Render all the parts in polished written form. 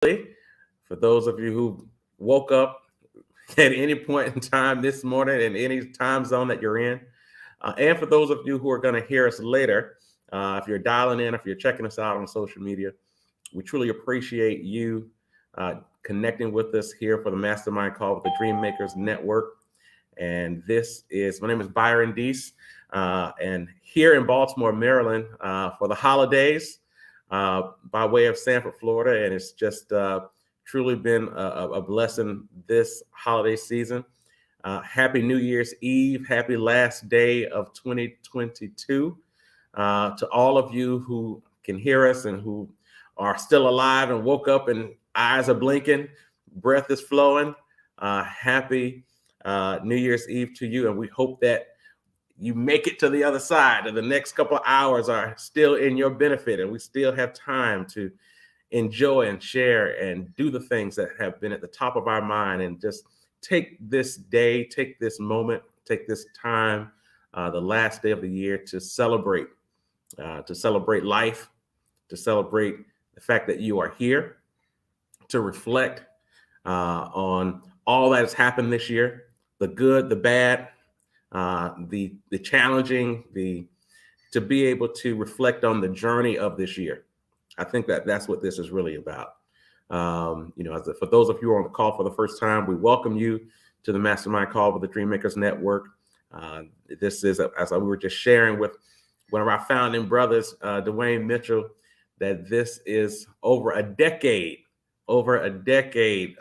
For those of you who woke up at any point in time this morning in any time zone that you're in, and for those of you who are going to hear us later, if you're dialing in, if you're checking us out on social media, we truly appreciate you connecting with us here for the Mastermind Call with the Dream Makers Network. And my name is Byron Deese, and here in Baltimore, Maryland, for the holidays by way of Sanford, Florida. And it's just truly been a blessing this holiday season. Happy New Year's Eve. Happy last day of 2022. To all of you who can hear us and who are still alive and woke up and eyes are blinking, breath is flowing. Happy New Year's Eve to you. And we hope that you make it to the other side, and the next couple of hours are still in your benefit, and we still have time to enjoy and share and do the things that have been at the top of our mind, and just take this day, take this moment, take this time, the last day of the year to celebrate life, to celebrate the fact that you are here, to reflect on all that has happened this year, the good, the bad, the challenging, to be able to reflect on the journey of this year. I think that's what this is really about. For those of you who are on the call for the first time, we welcome you to the Mastermind Call with the Dream Makers Network. This is, as we were just sharing with one of our founding brothers, Dwayne Mitchell, that this is over a decade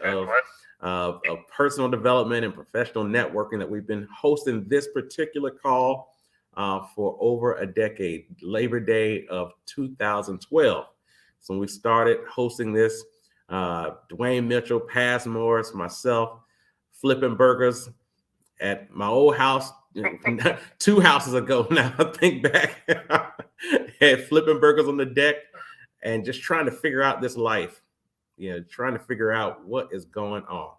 of personal development and professional networking that we've been hosting this particular call for over a decade, Labor Day of 2012. So we started hosting this, Dwayne Mitchell, Paz Morris, myself, flipping burgers at my old house, 2 houses ago now, I think back, had flipping burgers on the deck and just trying to figure out this life. Trying to figure out what is going on.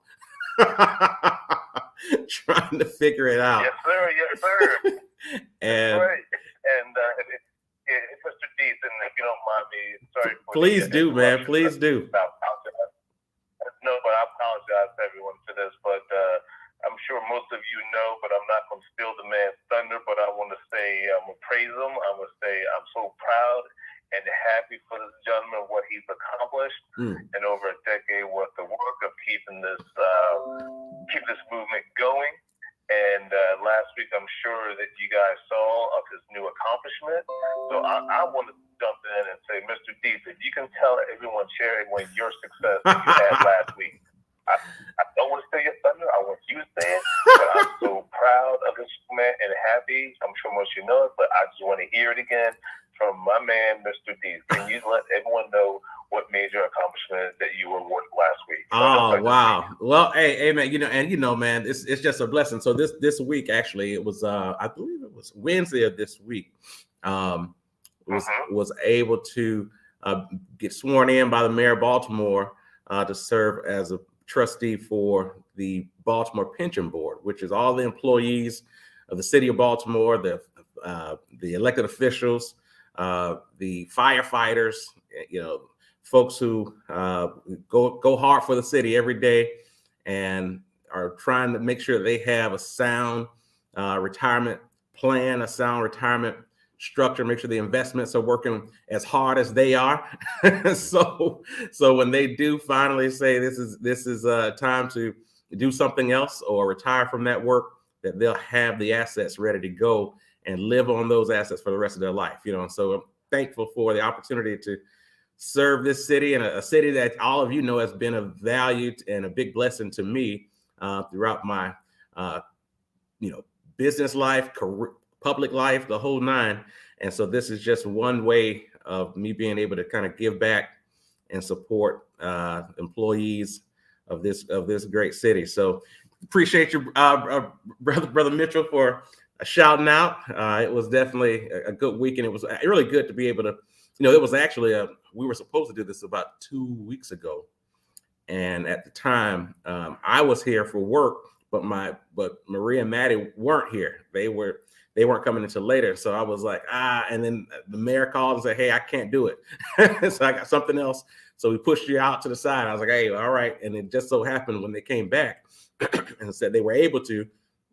Trying to figure it out. Yes, sir. Yes, sir. And right. And Mr. Deese, and if you don't mind me, sorry. Please do, man. Please do. No, but I apologize to everyone for this. But I'm sure most of you know, but I'm not going to steal the man's thunder. But I want to say, I'm going to praise him. I'm going to say I'm so proud and happy for this gentleman, what he's accomplished in over a decade worth of work of keeping this movement going. And last week, I'm sure that you guys saw of his new accomplishment. So I want to jump in and say, Mr. Deese, if you can tell everyone, share everyone your success that you had last week. I don't want to steal your thunder. I want you to say it. But I'm so proud of this man and happy. I'm sure most of you know it, but I just want to hear it again from my man, Mr. Deese. Can you let everyone know what major accomplishment that you awarded last week? Oh, wow. Well, hey, man, man, it's just a blessing. So this week, actually, it was, I believe it was Wednesday of this week, was able to get sworn in by the mayor of Baltimore to serve as a trustee for the Baltimore Pension Board, which is all the employees of the city of Baltimore, the elected officials, the firefighters, folks who go hard for the city every day and are trying to make sure they have a sound retirement plan, a sound retirement structure, make sure the investments are working as hard as they are. So when they do finally say this is time to do something else or retire from that work, that they'll have the assets ready to go and live on those assets for the rest of their life. So I'm thankful for the opportunity to serve this city, and a city that all of you know has been a value and a big blessing to me throughout my business life, career, public life, the whole nine. And so this is just one way of me being able to kind of give back and support employees of this great city. So appreciate you, brother Mitchell, for shouting out. It was definitely a good week, and it was really good to be able to, it was actually we were supposed to do this about 2 weeks ago. And at the time, I was here for work, but Maria and Maddie weren't here. They weren't coming until later. So I was like, and then the mayor called and said, hey, I can't do it. So I got something else So we pushed you out to the side. I was like, hey, all right. And it just so happened when they came back and said they were able to,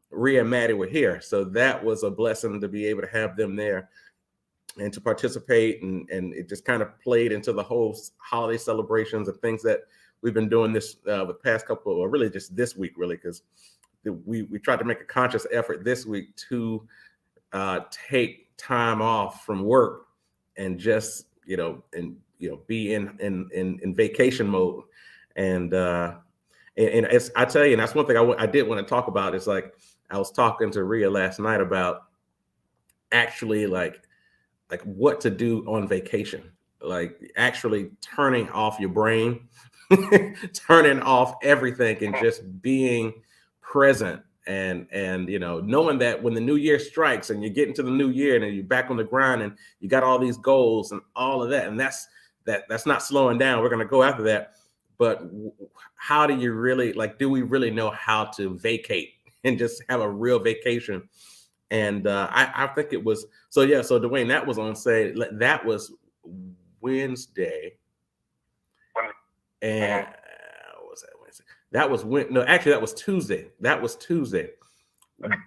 Rhea and Maddie were here. So that was a blessing to be able to have them there and to participate. And it just kind of played into the whole holiday celebrations and things that we've been doing this the past couple, or really just this week, really, because we tried to make a conscious effort this week to take time off from work and just, be in vacation mode. And it's, I tell you, and that's one thing I did want to talk about. It's like, I was talking to Rhea last night about actually like what to do on vacation, like actually turning off your brain, turning off everything and just being present and knowing that when the new year strikes and you get into the new year and you're back on the grind and you got all these goals and all of that, and that's not slowing down. We're going to go after that. But how do you really, do we really know how to vacate and just have a real vacation? And I think it was, so Dwayne, that was on say, that was Wednesday. And what was that Wednesday? That was that was Tuesday. That was Tuesday.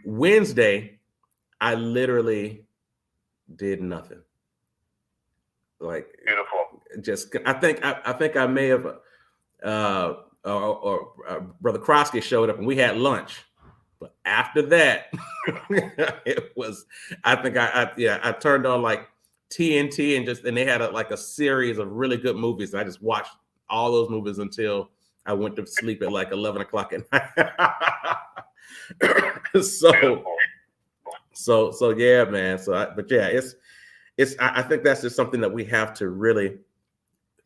Wednesday, I literally did nothing. Like, beautiful. Just, I think I may have, or Brother Krosky showed up and we had lunch. But after that, it was, I think I turned on like TNT and they had a series of really good movies. And I just watched all those movies until I went to sleep at like 11 o'clock at night. So yeah, man. I think that's just something that we have to really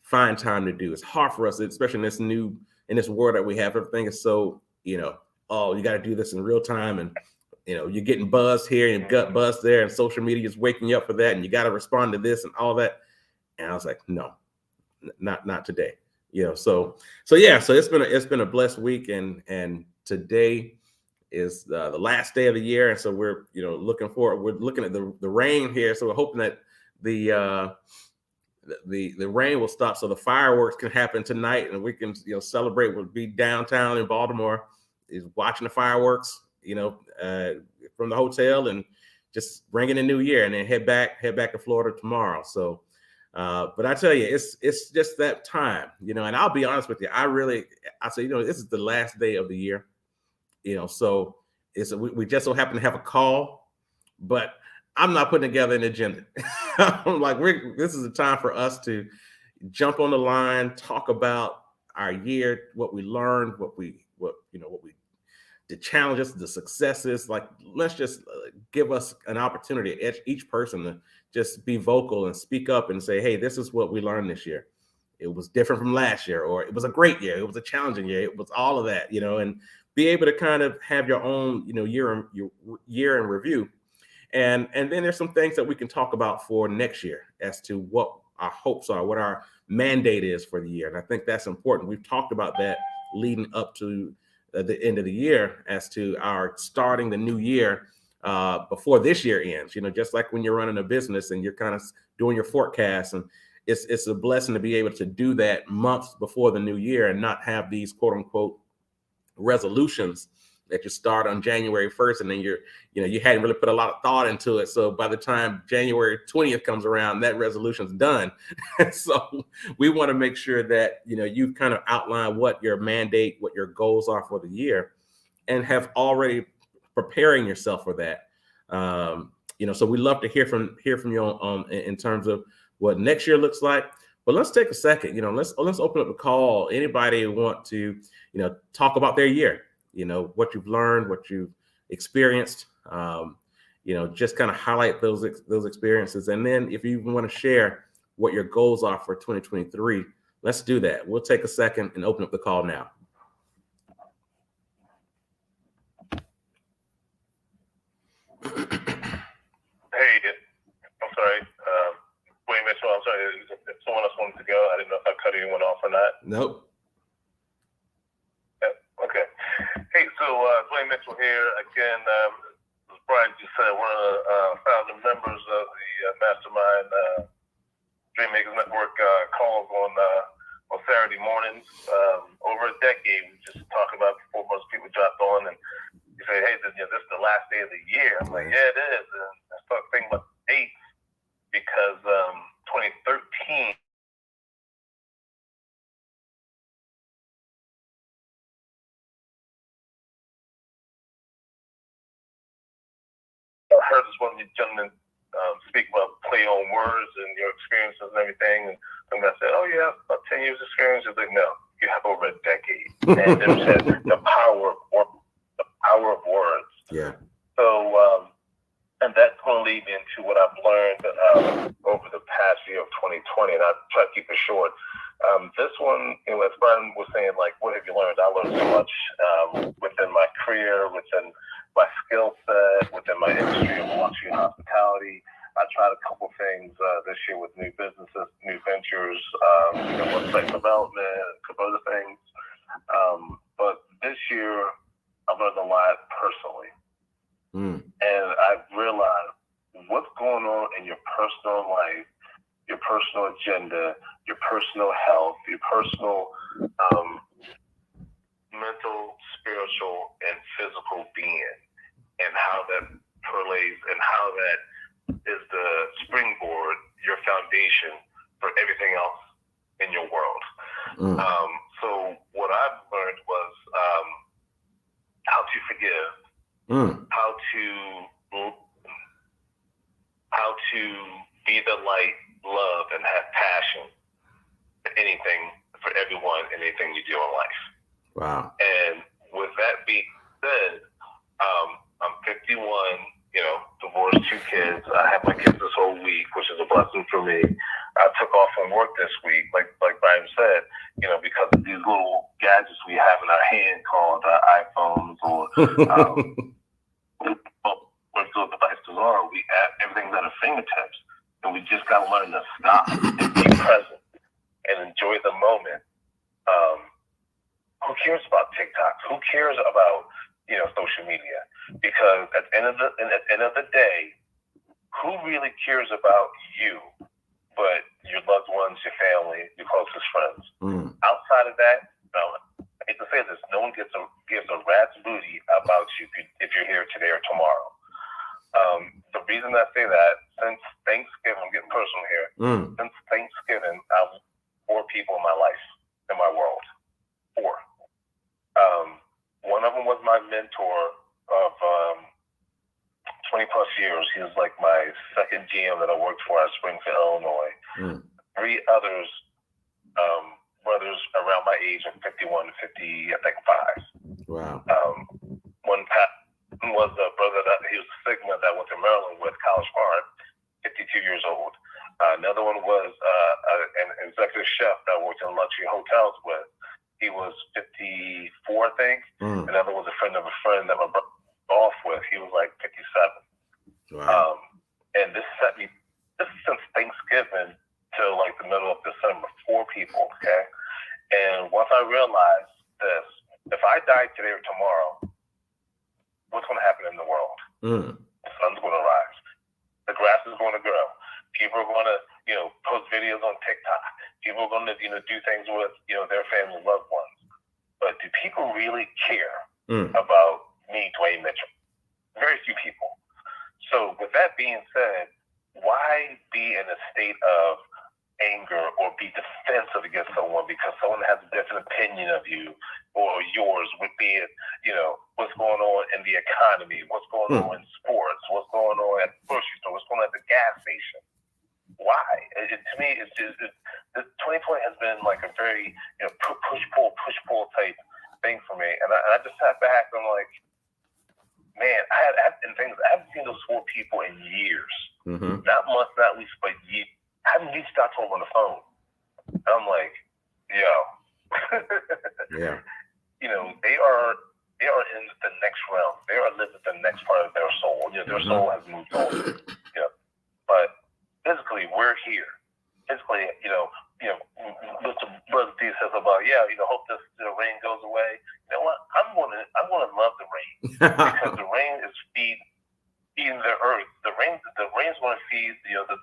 find time to do. It's hard for us, especially in this world that we have. Everything is so, oh, you got to do this in real time. And, you're getting buzzed here and gut buzzed there, and social media is waking you up for that. And you got to respond to this and all that. And I was like, no, not today. So it's been a blessed week. And today is the last day of the year. And so we're, looking forward, we're looking at the rain here. So we're hoping that the rain will stop so the fireworks can happen tonight and we can celebrate. We'll be downtown in Baltimore, is watching the fireworks from the hotel and just bringing the new year, and then head back to Florida tomorrow. So but I tell you, it's just that time, and I'll be honest with you, I say this is the last day of the year, so we just so happen to have a call, but I'm not putting together an agenda. I'm like, this is a time for us to jump on the line, talk about our year, what we learned, the challenges, the successes. Like, let's just give us an opportunity, each person, to just be vocal and speak up and say, hey, this is what we learned this year. It was different from last year, or it was a great year. It was a challenging year. It was all of that, and be able to kind of have your own, year in review. And then there's some things that we can talk about for next year as to what our hopes are, what our mandate is for the year. And I think that's important. We've talked about that leading up to the end of the year as to our starting the new year before this year ends. Just like when you're running a business and you're kind of doing your forecast, and it's a blessing to be able to do that months before the new year and not have these quote unquote resolutions that you start on January 1st, and then you hadn't really put a lot of thought into it. So by the time January 20th comes around, that resolution's done. So we want to make sure that, you've kind of outlined what your mandate, what your goals are for the year, and have already preparing yourself for that. So we love to hear from you in terms of what next year looks like. But let's take a second, let's open up the call. Anybody who want to, talk about their year, what you've learned, what you've experienced, just kind of highlight those experiences. And then if you want to share what your goals are for 2023, let's do that. We'll take a second and open up the call now. Hey, I'm sorry. Wait, Mitchell, I'm sorry. If someone else wanted to go, I didn't know if I cut anyone off or not. Nope. Okay. Hey, so Dwayne Mitchell here. Again, as Brian just said, we're one of the founding members of the Mastermind Dreammakers Network calls on on Saturday mornings. Over a decade, we just talk about before most people dropped on, and you say, hey, this is the last day of the year. I'm like, yeah, it is. And I start thinking about the dates because 2013. I heard this one of the gentlemen speak about play on words and your experiences and everything. And I said, oh, yeah, about 10 years experience. He's like, no, you have over a decade. And then said the power of words. Yeah. So, and that's going to lead me into what I've learned over the past year of 2020. And I'll try to keep it short. This one, as Brian was saying, like, what have you learned? I learned so much within my career, within my skill set, within my industry of luxury and hospitality. I tried a couple things this year with new businesses, new ventures, website development, a couple other things. But this year, I've learned a lot personally. And I've realized what's going on in your personal life, your personal agenda, your personal health, your personal mental, spiritual, and physical being, and how that parlays and how that is the springboard, your foundation for everything else in your world. So what I've learned was how to forgive, how to be the light, love, and have passion for anything, for everyone, anything you do in life. Wow. And with that being said, I'm 51, divorced, 2 kids. I have my kids this whole week, which is a blessing for me. I took off from work this week, like Brian said, because of these little gadgets we have in our hand called iPhones or what those devices are. Everything's at our fingertips, and we just got to learn to stop and be present and enjoy the moment. Who cares about TikTok? Who cares about social media? Because at the end of the day, who really cares about you but your loved ones, your family, your closest friends? Outside of that, I hate to say this, no one gives a rat's booty about you if you're here today or tomorrow. The reason I say that, since Thanksgiving, I'm getting personal here. Since Thanksgiving, I've 4 people in my life, in my world. 4. One of them was my mentor of 20 plus years. He was like my second GM that I worked for at Springfield, Illinois. 3 others, brothers around my age of 51 to 50, I think 5. Wow. One was a brother he was a Sigma that went to Maryland with, College Park, 52 years old. Another one was an executive chef that I worked in luxury hotels with. He was 54, I think. Another was a friend of a friend that my brother off with. He was like 57. Wow. And this is since Thanksgiving till like the middle of December. 4 people, okay? And once I realized this, if I die today or tomorrow, what's going to happen in the world? The sun's going to rise. The grass is going to grow. People are going to, post videos on TikTok. People are going to, do things with, their family, loved ones. But do people really care about me, Dwayne Mitchell? Very few people. So with that being said, why be in a state of anger or be defensive against someone because someone has a different opinion of you or yours, would be it, what's going on in the economy, what's going on in sports, what's going on at the grocery store, what's going on at the gas station? Why? To me, it's just 2020 has been like a very push pull type thing for me, and I just sat back and I'm like, man, I haven't seen those 4 people in years, not months, not weeks, but years. I haven't reached out to them on the phone. And I'm like, yo, yeah, they are in the next realm. They are living the next part of their soul. Their soul has moved on. But physically, we're here. Physically, Mr. Brother D says about, hope this rain goes away. You know what? I'm gonna love the rain because the rain is feeding the earth. The rain's going to feed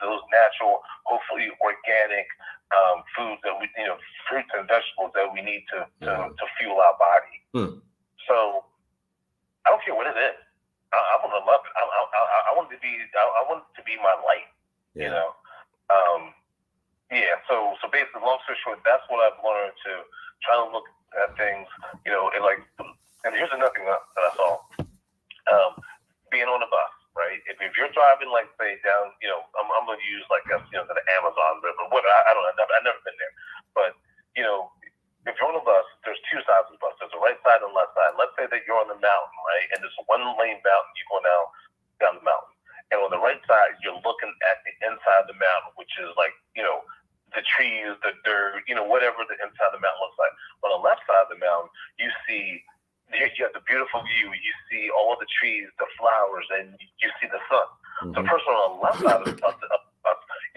those natural, hopefully organic foods that we, fruits and to fuel our body. So I don't care what it is. I want to love it. I want it to be. I want it to be my light. You know. So basically, long story short, that's what I've learned to try to look at things. You know, and here's another thing that I saw. Being on a bus, right? If you're driving, like say down, you know, I'm going to use like the Amazon River. What I don't know. I've never been there, but you know. If you're on a bus, there's two sides of the bus. There's a right side and a left side. Let's say that you're on the mountain, right? And there's one lane mountain, you go down the mountain. And on the right side, you're looking at the inside of the mountain, which is like, you know, the trees, the dirt, you know, whatever the inside of the mountain looks like. On the left side of the mountain, you have the beautiful view. You see all of the trees, the flowers, and you see the sun. The person on the left side of the bus,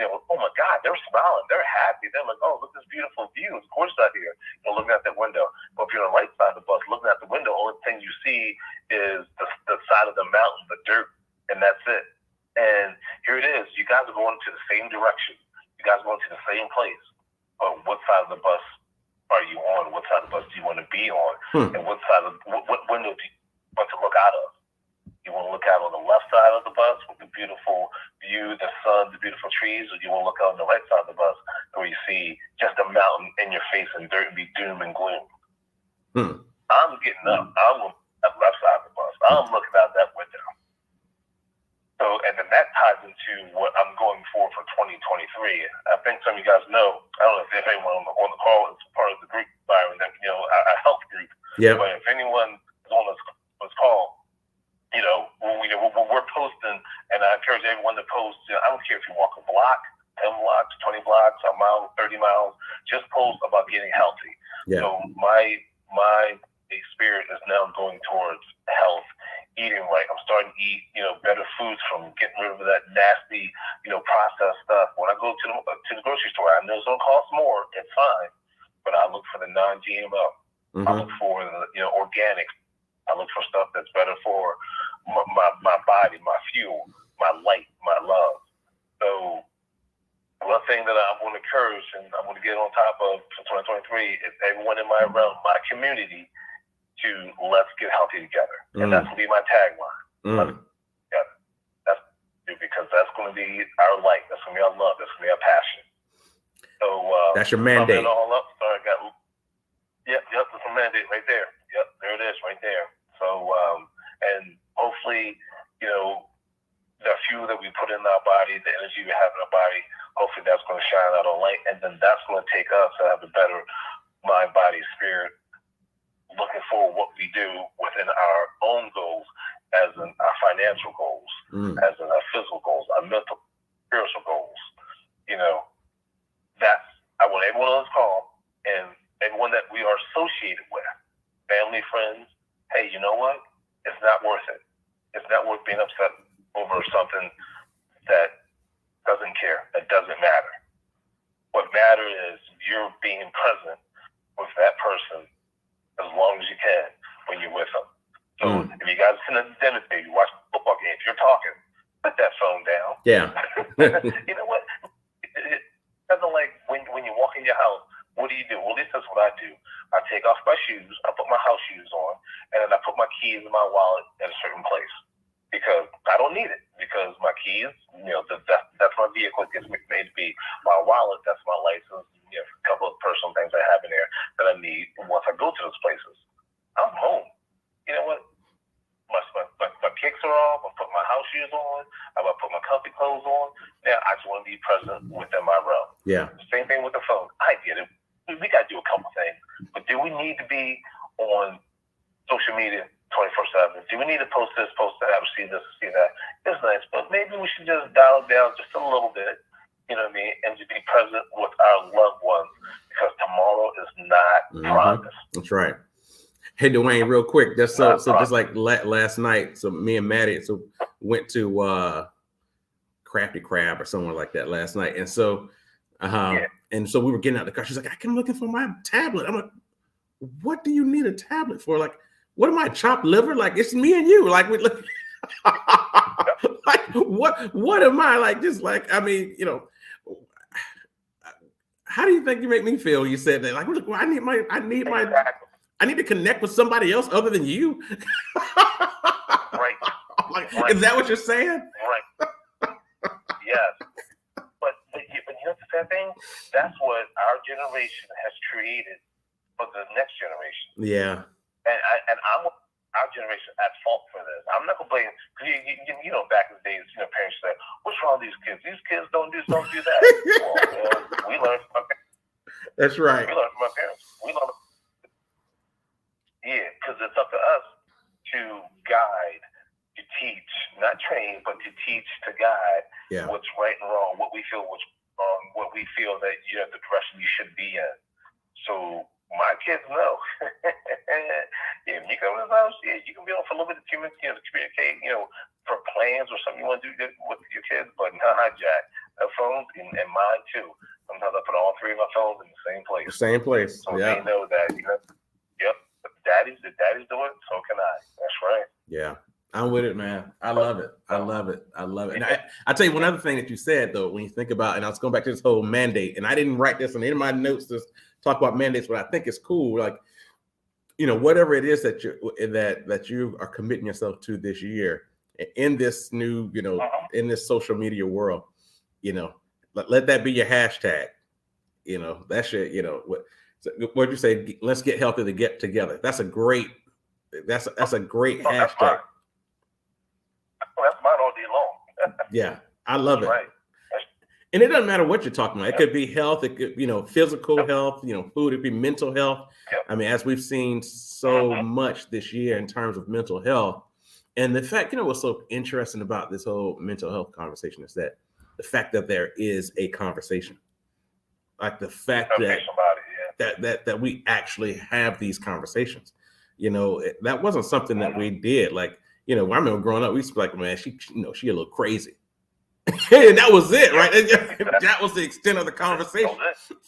you know, oh my God, they're smiling, they're happy. They're like, oh, look at this beautiful view. It's gorgeous out here. You know, looking out that window. But if you're on the right side of the bus, looking out the window, only thing you see is the side of the mountain, the dirt, and that's it. And here it is. You guys are going to the same direction. You guys are going to the same place. But what side of the bus are you on? What side of the bus do you want to be on? And what window do you want to look out of? You want to look out on the left side of the bus with the beautiful view, the sun, the beautiful trees, or you want to look out on the right side of the bus where you see just a mountain in your face and dirt and be doom and gloom? I'm getting up. I'm on the left side of the bus. I'm looking out that window. So, and then that ties into what I'm going for 2023. I think some of you guys know, I don't know if anyone on the call is part of the group, Byron, that, you know, our health group. Yeah. But if anyone is on this call, you know, we're posting, and I encourage everyone to post. You know, I don't care if you walk a block, 10 blocks, 20 blocks, a mile, 30 miles. Just post about getting healthy. Yeah. So my spirit is now going towards health, eating right. I'm starting to eat, you know, better foods, from getting rid of that nasty, you know, processed stuff. When I go to the grocery store, I know it's gonna cost more. It's fine, but I look for the non-GMO. I look for the, you know, organic. I look for stuff that's better for my body, my fuel, my light, my love. So one thing that I want to encourage and I want to get on top of for 2023 is everyone in my realm, my community, to let's get healthy together. And that's going to be my tagline. That's because that's going to be our light. That's going to be our love. That's going to be our passion. So that's your mandate. All up. Sorry, Yep, that's a mandate right there. Yep, there it is right there. So, and hopefully, you know, the fuel that we put in our body, the energy we have in our body, hopefully that's going to shine out on light. And then that's going to take us to have a better mind, body, spirit, looking for what we do within our own goals, as in our financial goals, as in our physical goals, our mental, spiritual goals. You know, I want everyone on this call and everyone that we are associated with, family, friends, hey, you know what? It's not worth it. It's not worth being upset over something that doesn't care. It doesn't matter. What matters is you're being present with that person as long as you can when you're with them. So if you guys sit at the dinner table, you watch a football game, if you're talking, put that phone down. Yeah. You know what? It's like when you walk in your house, what do you do? Well, at least that's what I do. I take off my shoes, I put my house shoes on, and then I put my keys in my wallet at a certain place. Because I don't need it. Because my keys, you know, that's my vehicle. It gets made to be. My wallet, that's my license. You know, a couple of personal things I have in there that I need once I go to those places. I'm home. You know what? My kicks are off. I put my house shoes on. I put my comfy clothes on. Now I just want to be present within my realm. Yeah. Same thing with the phone. I get it. We got to do a couple things. But do we need to be on social media 24/7? Do we need to post this, post that, or see this, see that? It's nice, but maybe we should just dial it down just a little bit, you know what I mean, and to be present with our loved ones, because tomorrow is not promised. That's right. Hey, Dwayne, real quick, just just like last night, so me and Maddie went to Crafty Crab or somewhere like that last night, and so and so we were getting out of the car. She's like, I'm looking for my tablet. I'm like, what do you need a tablet for? Like, what am I, chopped liver? Like, it's me and you. Like, we look. Like, what am I, like? Just like, I mean, you know, how do you think you make me feel? You said that, like, look, well, I need my I need to connect with somebody else other than you. Right. Like, Right. is that what you're saying? Right. Yes. But you know the sad thing? That's what our generation has created for the next generation. Yeah. And I'm our generation at fault for this. I'm not gonna blame because you know back in the days, you know, parents said, "What's wrong with these kids? These kids don't do that." Well, we learned from our parents. That's right. We learned from our parents. We learned. Yeah, because it's up to us to guide, to teach, not train, but to teach, to guide what's right and wrong, what we feel what's wrong, what we feel that you know the direction you should be in. So my kids know. If you come to the house, yeah, you can be on for a little bit to communicate, you know, for plans or something you want to do with your kids. But nah, Jack, the phones and mine too. Sometimes I put all three of my phones in the same place. Same place. So they know that, you know, yep, if daddy's doing it, so can I. That's right. Yeah. I'm with it, man. I love it. I love it. I love it. And I tell you one other thing that you said, though, when you think about, and I was going back to this whole mandate, and I didn't write this in any of my notes to talk about mandates, but I think it's cool. Like, you know, whatever it is that you are committing yourself to this year in this new, you know, in this social media world, you know, let that be your hashtag. You know, that should, you know, what you say? Let's get healthy to get together. That's a great hashtag. That's mine all day long. Yeah, I love it. Right. And it doesn't matter what you're talking about. It could be health. It could, you know, physical health, you know, food. It could be mental health. I mean, as we've seen so much this year in terms of mental health. And the fact, you know, what's so interesting about this whole mental health conversation is that the fact that there is a conversation. Like the fact that we actually have these conversations. You know, that wasn't something that we did. Like, you know, I remember growing up, we used to be like, man, she a little crazy. And that was it, right? That was the extent of the conversation.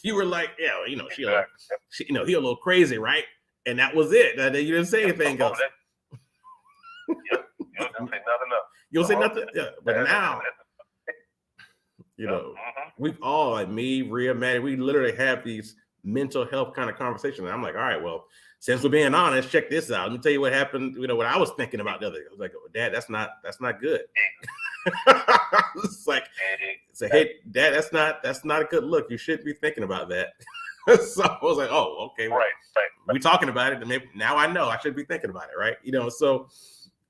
You were like, yeah, you know, he a little crazy, right? And that was it. You didn't say anything else. You didn't say nothing else. You don't say nothing. Yeah. But now, you know, we've all, like me, Rhea, Maddie, we literally have these mental health kind of conversations. And I'm like, all right, well, since we're being honest, check this out. Let me tell you what happened. You know, what I was thinking about the other day. I was like, oh, Dad, that's not good. It's like, say, hey, Dad, that's not a good look. You shouldn't be thinking about that. So I was like, oh, okay, well, right. We talking about it, and maybe now I know I should be thinking about it, right? You know, so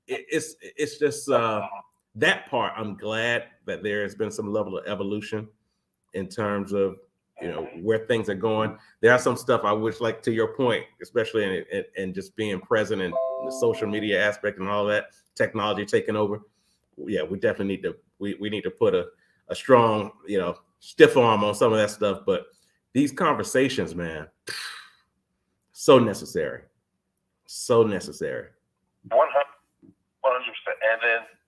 it's just that part. I'm glad that there has been some level of evolution in terms of, you know, where things are going. There are some stuff I wish, like to your point, especially in just being present in the social media aspect and all that technology taking over. Yeah, we definitely need to we need to put a strong, you know, stiff arm on some of that stuff. But these conversations, man, so necessary. So necessary. 100%.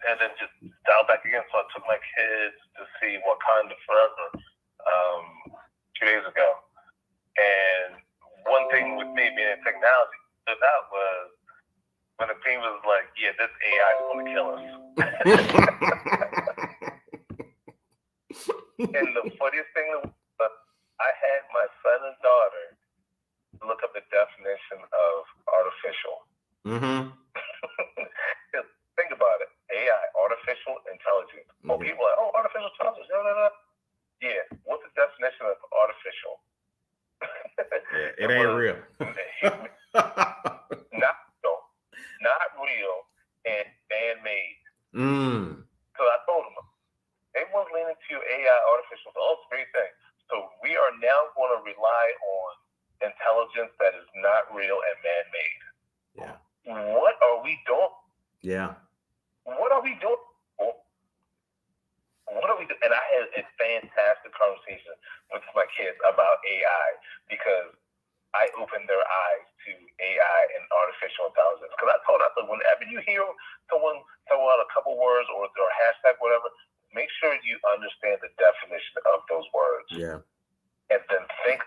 And then just dial back again. So I took my kids to see Wakanda Forever 2 days ago. And one thing with me being in technology stood out was when the team was like, yeah, this AI is going to kill us. And the funniest thing was, I had my son and daughter look up the definition of artificial. Think about it. AI, artificial intelligence. Oh, people are like, oh, artificial intelligence. Yeah, what's the definition of artificial? Yeah, it ain't real. Not real and man-made. So I told them, everyone's leaning to AI, artificial, all three things. So we are now going to rely on intelligence that is not real and man-made. Yeah. What are we doing? Yeah. What are we doing? What are we doing? And I had a fantastic conversation with my kids about AI because I opened their eyes to AI and artificial intelligence. Because I told them, whenever you hear someone throw out a couple words or hashtag whatever, make sure you understand the definition of those words. Yeah. And then think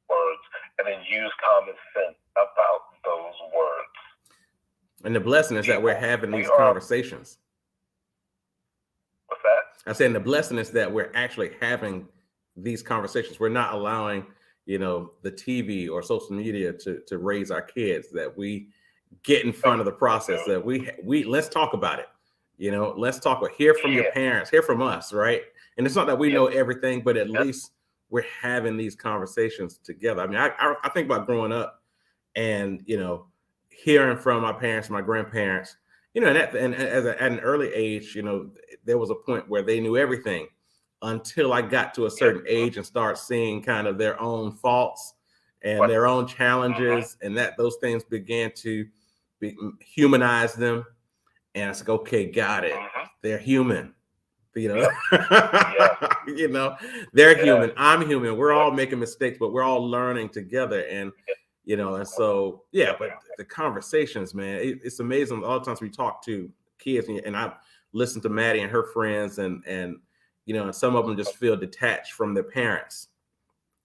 words and then use common sense about those words. And the blessing is that we're having these conversations. What's that? I said the blessing is that we're actually having these conversations. We're not allowing, the TV or social media to raise our kids, that we get in front of the process, that we let's talk about it. Let's talk, hear from your parents, hear from us, right? And it's not that we know everything, but at least we're having these conversations together. I mean, I think about growing up and, hearing from my parents, my grandparents, and at an early age, there was a point where they knew everything until I got to a certain age and start seeing kind of their own faults and their own challenges, and that those things began to humanize them. And I said, okay, got it. They're human. They're human. I'm human. We're all making mistakes, but we're all learning together. And and so but the conversations, man, it's amazing. All the times we talk to kids, and I listen to Maddie and her friends, and and some of them just feel detached from their parents.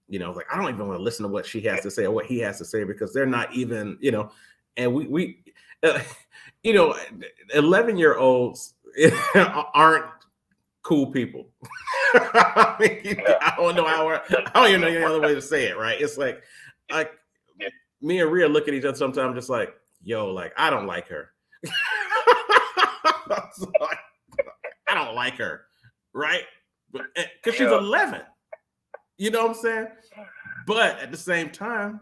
Like, I don't even want to listen to what she has to say or what he has to say, because they're not even, and we 11-year-olds aren't cool people. I don't know I don't even know any other way to say it, right? It's like me and Rhea look at each other sometimes, just like, yo, like, I don't like her. I don't like her, right? Because she's 11. You know what I'm saying? But at the same time,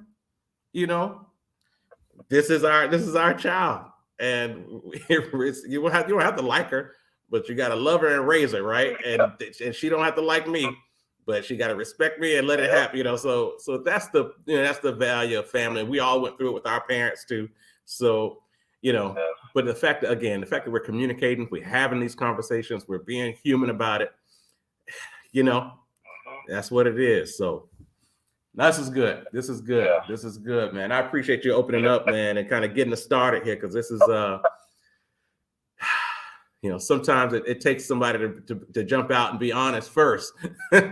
this is our child, and you don't have to like her, but you got to love her and raise her, right? And she don't have to like me, but she got to respect me and let it happen. So that's that's the value of family. We all went through it with our parents too. So but the fact that we're communicating, we're having these conversations, we're being human about it, that's what it is. So this is good. This is good. Yeah. This is good, man. I appreciate you opening up, man, and kind of getting us started here, because this is sometimes it takes somebody to jump out and be honest first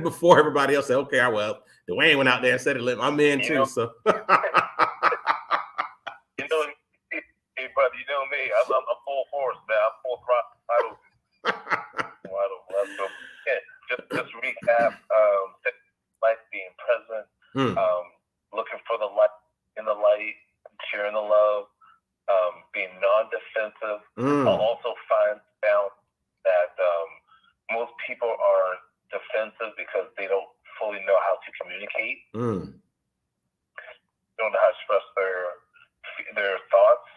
before everybody else say, okay, well, Dwayne went out there and said it. I'm in too. So hey brother, you know me. I'm full force, man. I'm full throttle. Just recap. Life being present, looking for the light in the light, sharing the love, being non-defensive. I'll also found that most people are defensive because they don't fully know how to communicate. They don't know how to express their thoughts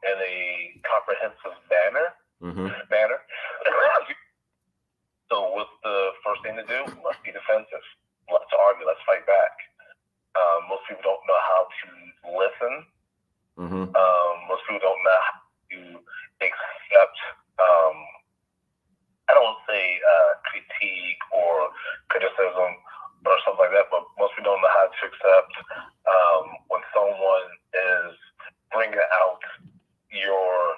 in a comprehensive manner. So what's the first thing to do? Let's be defensive. Let's argue. Let's fight back. Most people don't know how to listen. Most people don't know how to accept, I don't want to say critique or criticism or something like that, but most people don't know how to accept when someone is bringing out your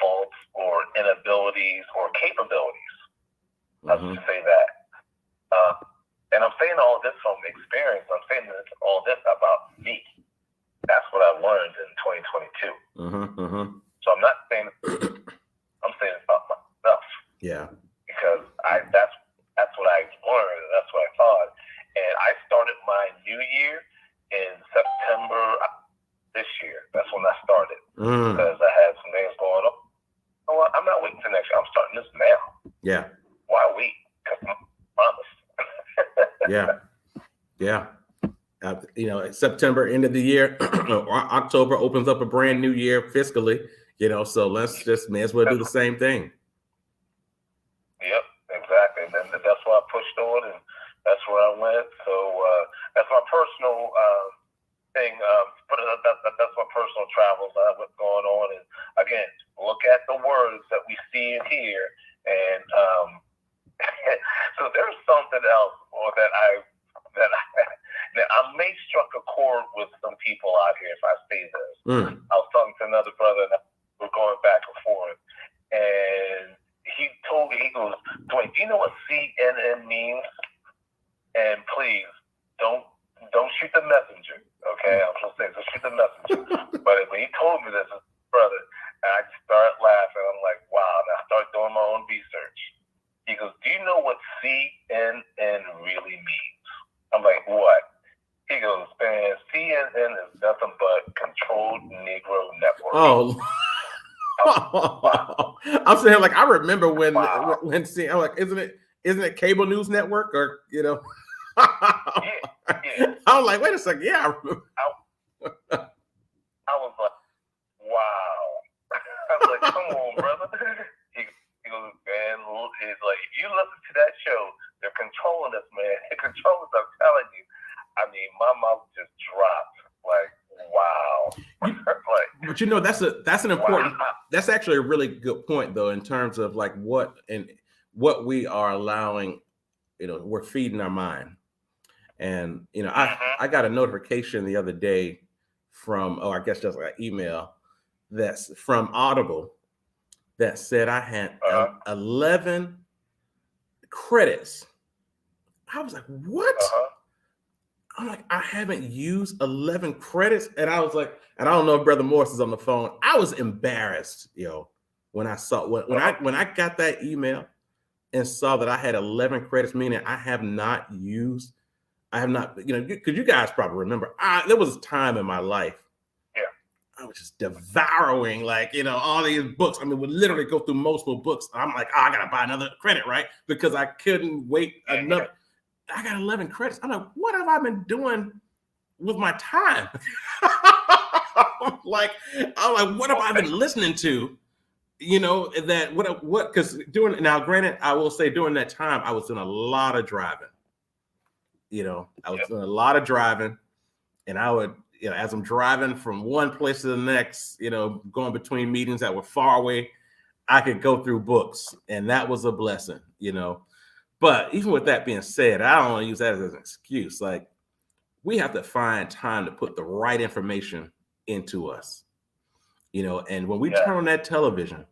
faults or inabilities or capabilities. Let's just say that. And I'm saying all this from experience. I'm saying all this about me. That's what I learned in 2022. So I'm not saying, I'm saying about myself. Yeah. Because that's what I learned. That's what I thought. And I started my new year in September this year. That's when I started. Because I had some things going on. You know what? I'm not waiting till next year. I'm starting this now. Yeah. Why wait? Because I promised. Yeah. September, end of the year, October opens up a brand new year fiscally, so let's just may as well do the same thing. Yep, exactly. And that's why I pushed on, and that's where I went. So that's my personal thing. That's my personal travels. What's going on, and again, look at the words that we see and hear, and so there's something else that I may struck a chord with some people out here if I say this. I was talking to another brother, and we're going back and forth, and he told me, he goes, Dwayne, do you know what CNN means? And please don't shoot the messenger, okay? I'm supposed to say, don't shoot the messenger. But when he told me this, brother, and I just started laughing. I'm like, wow. And I started doing my own research. He goes, do you know what CNN really means? I'm like, what? Controlled Negro Network. Oh. Wow. I'm saying, like, I remember when Wow. when seeing, I'm like, isn't it cable news network, or Yeah. I was like, wait a second, yeah, I remember. I was like, wow. I was like, come on, brother. He goes, man, he's like, if you listen to that show, they're controlling us, man. They're controlling us, I'm telling you. I mean, my mouth just dropped. Like, wow. But you know, that's an important, wow. That's actually a really good point, though, in terms of like what we are allowing, we're feeding our mind. And I got a notification the other day from, I guess just like an email that's from Audible that said I had 11 credits. I was like, what? I'm like, I haven't used 11 credits. And I was like, and I don't know if Brother Morris is on the phone. I was embarrassed, when I saw when I got that email and saw that I had 11 credits, meaning I have not, because you guys probably remember, there was a time in my life, I was just devouring, all these books. I mean, would literally go through multiple books. I'm like, I gotta buy another credit, right? Because I couldn't wait another. I got 11 credits. I'm like, what have I been doing with my time? I'm like, what have I been listening to? Because granted, I will say during that time, I was doing a lot of driving. I was doing a lot of driving, and I would, as I'm driving from one place to the next, going between meetings that were far away, I could go through books, and that was a blessing, But even with that being said, I don't want to use that as an excuse. Like, we have to find time to put the right information into us, and when we turn on that television,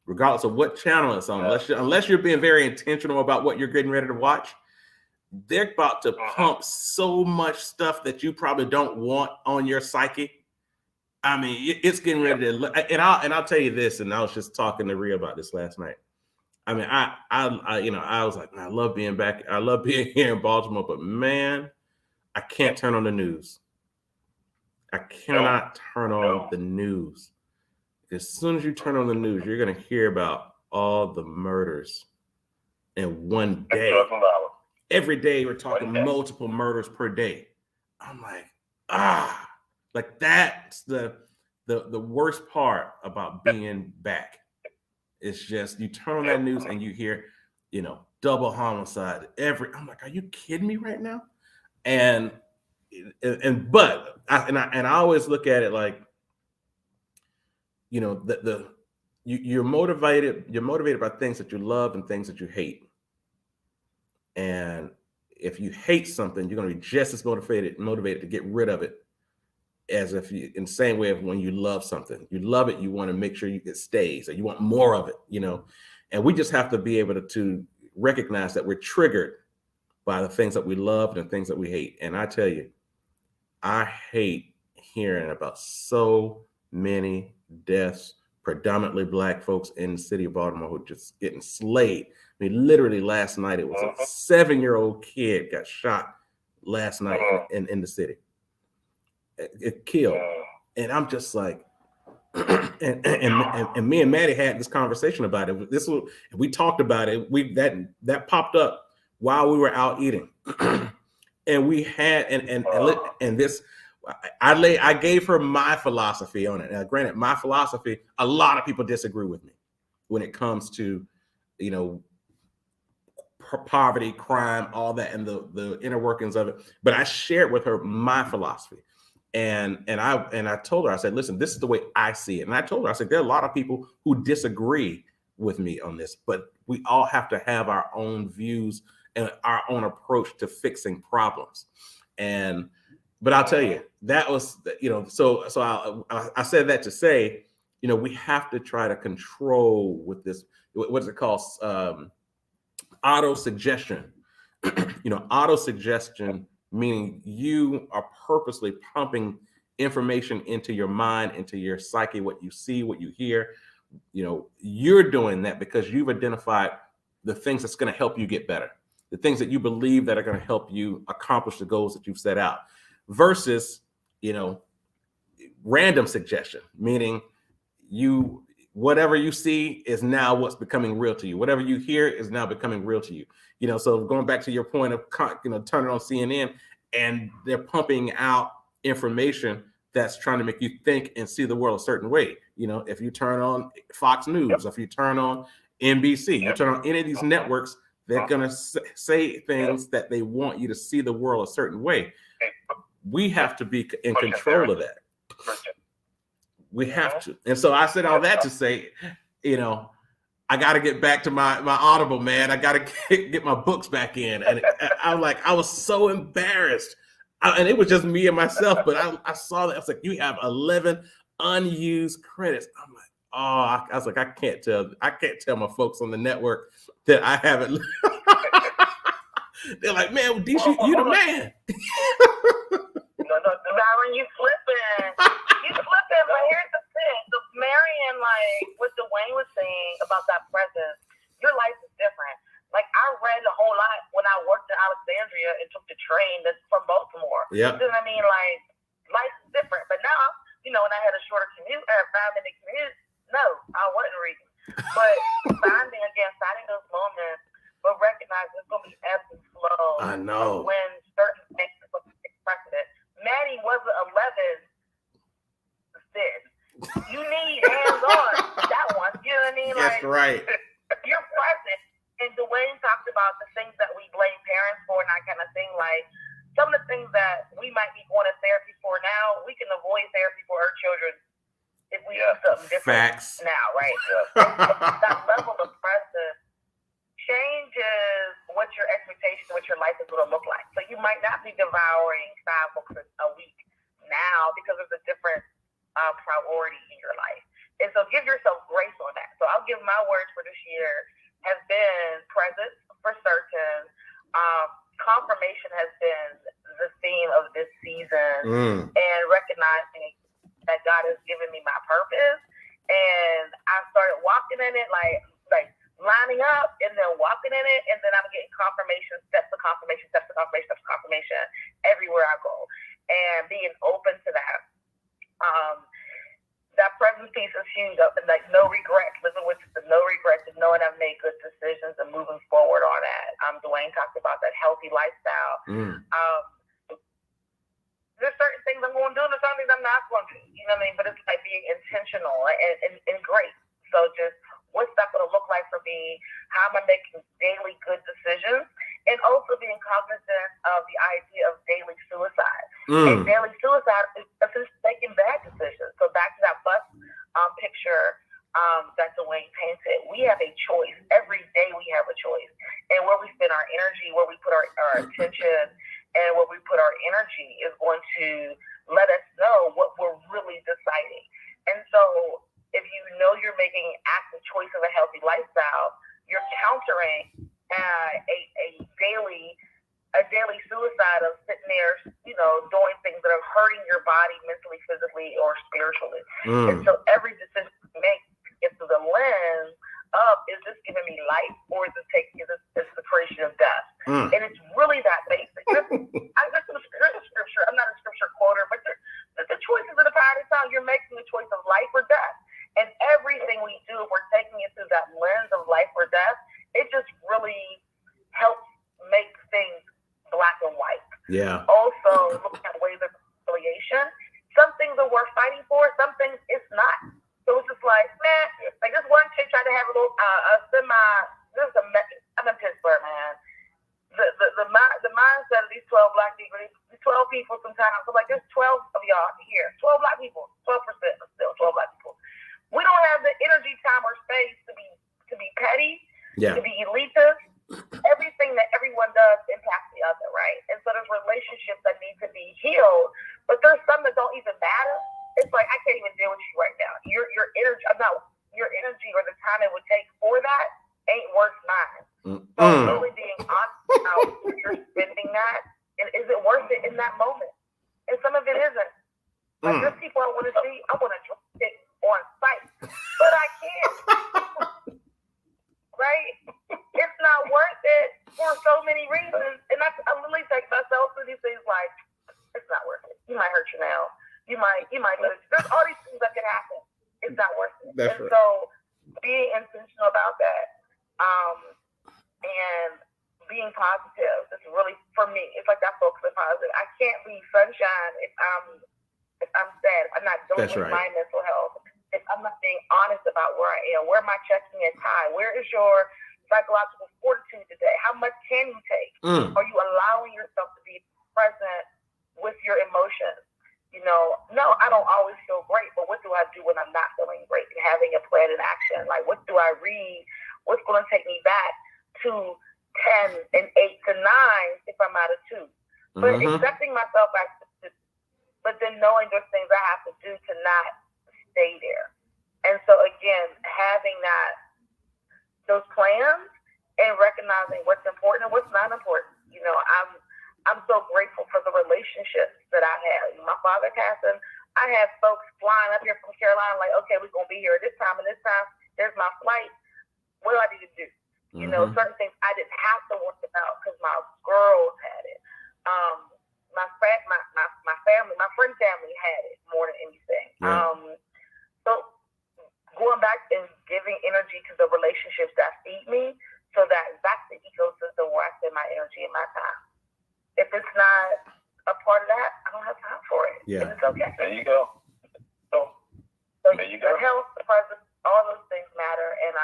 regardless of what channel it's on, unless you're being very intentional about what you're getting ready to watch, they're about to pump so much stuff that you probably don't want on your psyche. I mean, it's getting ready to, and I'll tell you this, and I was just talking to Rhea about this last night. I mean, I was like, I love being back. I love being here in Baltimore, but man, I can't turn on the news. I cannot turn on the news. As soon as you turn on the news, you're going to hear about all the murders in one day. Every day we're talking multiple murders per day. I'm like, like that's the worst part about being back. It's just you turn on that news and you hear, double homicide. I'm like, are you kidding me right now? But I always look at it like, you're motivated by things that you love and things that you hate. And if you hate something, you're going to be just as motivated to get rid of it as if you, in the same way of when you love something. You love it, you want to make sure it stays, or you want more of it, And we just have to be able to recognize that we're triggered by the things that we love and the things that we hate. And I tell you, I hate hearing about so many deaths, predominantly Black folks in the city of Baltimore who are just getting slayed. I mean, literally last night, it was a 7-year-old kid got shot last night in the city. It killed. And I'm just like, and me and Maddie had this conversation about it. We talked about it. That popped up while we were out eating. And we had, and this, I gave her my philosophy on it. Now, granted, my philosophy, a lot of people disagree with me when it comes to, poverty, crime, all that, and the inner workings of it. But I shared with her my philosophy. And I told her, I said, listen, this is the way I see it. And I told her, I said, there are a lot of people who disagree with me on this, but we all have to have our own views and our own approach to fixing problems. But I'll tell you, that was, so I said that to say, we have to try to control with this, what's it called? Auto suggestion. Auto suggestion, meaning you are purposely pumping information into your mind, into your psyche, what you see, what you hear. You're doing that because you've identified the things that's going to help you get better, the things that you believe that are going to help you accomplish the goals that you've set out, versus, random suggestion, meaning whatever you see is now what's becoming real to you. Whatever you hear is now becoming real to you. So going back to your point of turning on CNN and they're pumping out information that's trying to make you think and see the world a certain way. If you turn on Fox News, if you turn on NBC, you turn on any of these networks, they're going to say things that they want you to see the world a certain way. We have to be in control of that. We have to. And so I said all that to say, I got to get back to my Audible, man. I got to get my books back in. And I was so embarrassed. And it was just me and myself, but I saw that. I was like, you have 11 unused credits. I'm like, I was like, I can't tell my folks on the network that I haven't. They're like, man, DC, you the man. No, Byron, you flipping. But here's the thing. So Marion, what Dwayne was saying about that presence, your life is different. Like, I read a whole lot when I worked in Alexandria and took the train that's from Baltimore. Yeah. You know what I mean? Like, life is different. But now, when I had a shorter commute, a 5-minute commute, no, I wasn't reading. But finding those moments, but recognize there's going to be ebbs and flows. I know. When certain things are going to take precedent. Maddie wasn't 11. You need hands-on. That one. You know what I mean? That's right. You're present. And Dwayne talked about the things that we blame parents for and that kind of thing. Like, some of the things that we might be going to therapy for now, we can avoid therapy for our children if we do something different now, right? That level of presence changes what your expectation, what your life is going to look like. So you might not be devouring 5 books a week now because there's a different priority in your life. And so give yourself grace on that. So I'll give my words for this year has been presence for certain. Confirmation has been the theme of this season, and recognizing that God has given me my purpose. And I started walking in it, like lining up and then walking in it, and then I'm getting confirmation, steps of confirmation, steps of confirmation, steps of confirmation everywhere I go, and being open to that. That presence piece is huge. Like, no regrets, living with the no regrets and knowing I've made good decisions and moving forward on that. Dwayne talked about that healthy lifestyle. There's certain things I'm going to do and there's certain things I'm not going to do. You know what I mean? But it's like being intentional and great. So just, what's that going to look like for me? How am I making daily good decisions? And also being cognizant of the idea of daily suicide. And daily suicide is just making bad decisions. So back to that bus picture that Dwayne painted, we have a choice. Every day we have a choice. And where we spend our energy, where we put our attention, and where we put our energy is going to let us know what we're really deciding. And so if you know you're making an active choice of a healthy lifestyle, you're countering a daily suicide of sitting there, doing things that are hurting your body mentally, physically, or spiritually. And so every decision you make is through the lens of, is this giving me life, or is this the creation of death? And it's really that basic. There's a scripture. I'm not a scripture quoter, but the choices of the power of the tongue. You're making the choice of life or death. And everything we do, if we're taking it through that lens of life or death, it just really helps make things black and white. Yeah. Also, looking at ways of reconciliation. Some things are worth fighting for. Some things it's not. So it's just like, man, like this one chick tried to have a little I'm in Pittsburgh, man. The mindset of these 12 black people, these 12 people sometimes, so like there's 12 of y'all here. 12 black people, 12%, but still 12 black people. We don't have the energy, time, or space to be petty, to be elitist. Everything that everyone does impacts the other, right? And so there's relationships that need to be healed, but there's some that don't even matter. It's like, I can't even deal with you right now. Your energy or the time it would take for that ain't worth mine. So really being honest about where you're spending that, and is it worth it in that moment? And some of it isn't. Like, there's people I want to see, I want to drop it on site, but I can't. Right? It's not worth it for so many reasons. And I literally take myself through these things like, it's not worth it. You might hurt your nail. You might lose That's and right. so being intentional about that, and being positive is really, for me, it's like that focus on positive. I can't be sunshine if I'm sad, if I'm not dealing That's with right. my mental health, if I'm not being honest about where I am, where am I checking in time, where is your psychological fortitude today? How much can you take? Are you allowing yourself to be present with your emotions? You know, no, I don't always feel great, but what do I do when I'm not feeling great? And having a plan in action, like what do I read? What's going to take me back to 10 and 8 to 9 if I'm out of 2? But accepting myself back to, but then knowing there's things I have to do to not stay there. And so again, having those plans and recognizing what's important and what's not important. You know, I'm so grateful for the relationships that I have. My father passing, I had folks flying up here from Carolina, like, okay, we're gonna be here at this time and this time. There's my flight. What do I need to do? You know, certain things I didn't have to work about because my girls had it. My family, my friend family had it more than anything. Yeah. So going back and giving energy to the relationships that feed me, so that's the ecosystem where I spend my energy and my time. If it's not a part of that, I don't have time for it. Yeah. And it's okay. There you go. So there you go. The health, the presence, all those things matter. And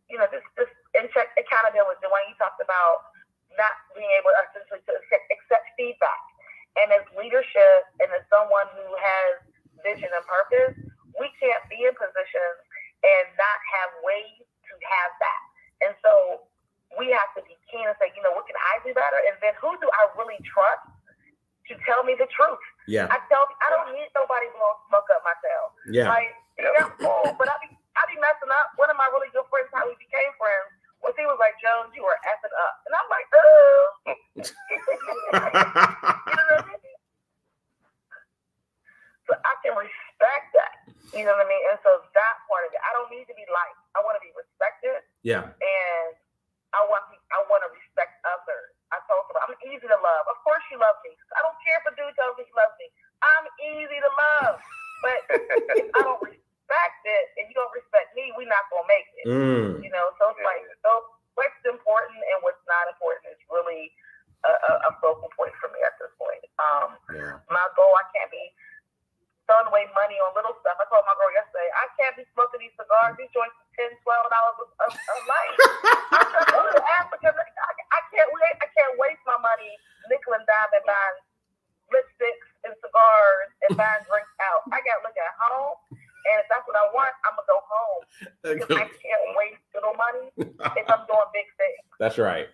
you know, just and check accountability. When you talked about not being able essentially to accept feedback. And as leadership and as someone who has vision and purpose, we can't be in positions and not have ways to have that. And so we have to be keen and say, you know, what can I do better? And then who do I really trust to tell me the truth? Yeah. I don't need nobody blowing smoke up my tail. Yeah. Like, yeah, cool, but I be messing up. One of my really good friends, how we became friends, was he was like, Jones, you were effing up. And I'm like, you know what I mean? So I can respect that. You know what I mean? And so that part of it, I don't need to be liked. I want to be respected. Yeah. And I want to respect others. I told them I'm easy to love. Of course you love me. I don't care if a dude tells me he loves me. I'm easy to love. But if I don't respect it and you don't respect me, we're not gonna make it. You know, so it's like, so what's important and what's not important is really a focal point for me at this point. My goal, I can't be throwing away money on little stuff. I told my girl yesterday, I can't be smoking these cigars. These joints are $10, $12 a night. Because I can't waste my money nickel and dime and buying lipsticks and cigars and buying drinks out. I got to look at home, and if that's what I want, I'm going to go home. Because I can't waste little money if I'm doing big things. That's right.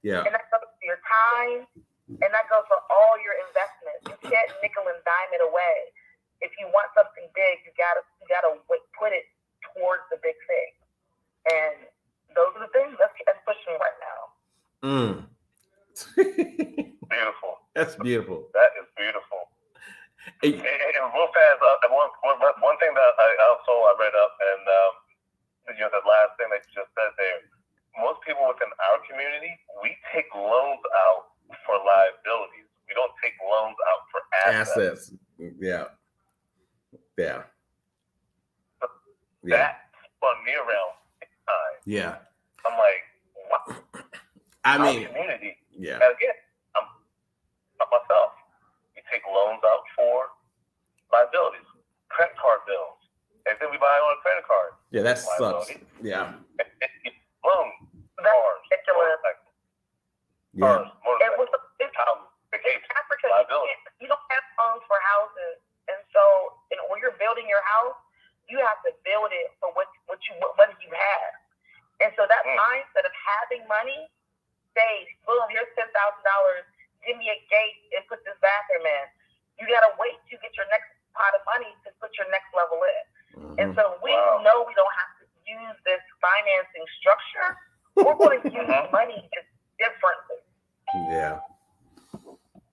Yeah. And that goes for your time, and that goes for all your investments. You can't nickel and dime it away. If you want something big, you gotta put it towards the big thing. And those are the things that's pushing right now. Beautiful. That's beautiful. That is beautiful. Hey. And real fast, one thing that I read up, and you know, the last thing that you just said there. Most people within our community, we take loans out for liabilities. We don't take loans out for assets. Yeah. Yeah. That spun me around big time. Yeah. I'm like, wow. I mean, our community. Yeah. And again, I'm myself. We take loans out for liabilities, credit card bills, and then we buy on a credit card. Yeah, that sucks. Yeah. Loan. Cars. Yeah. It's Africa. You don't have loans for houses, and so when you're building your house, you have to build it for what you have. And so that mindset of having money, say, boom, here's $10,000. Give me a gate and put this bathroom in. You gotta wait to get your next pot of money to put your next level in. And so we know we don't have to use this financing structure. We're going to use money differently. Yeah.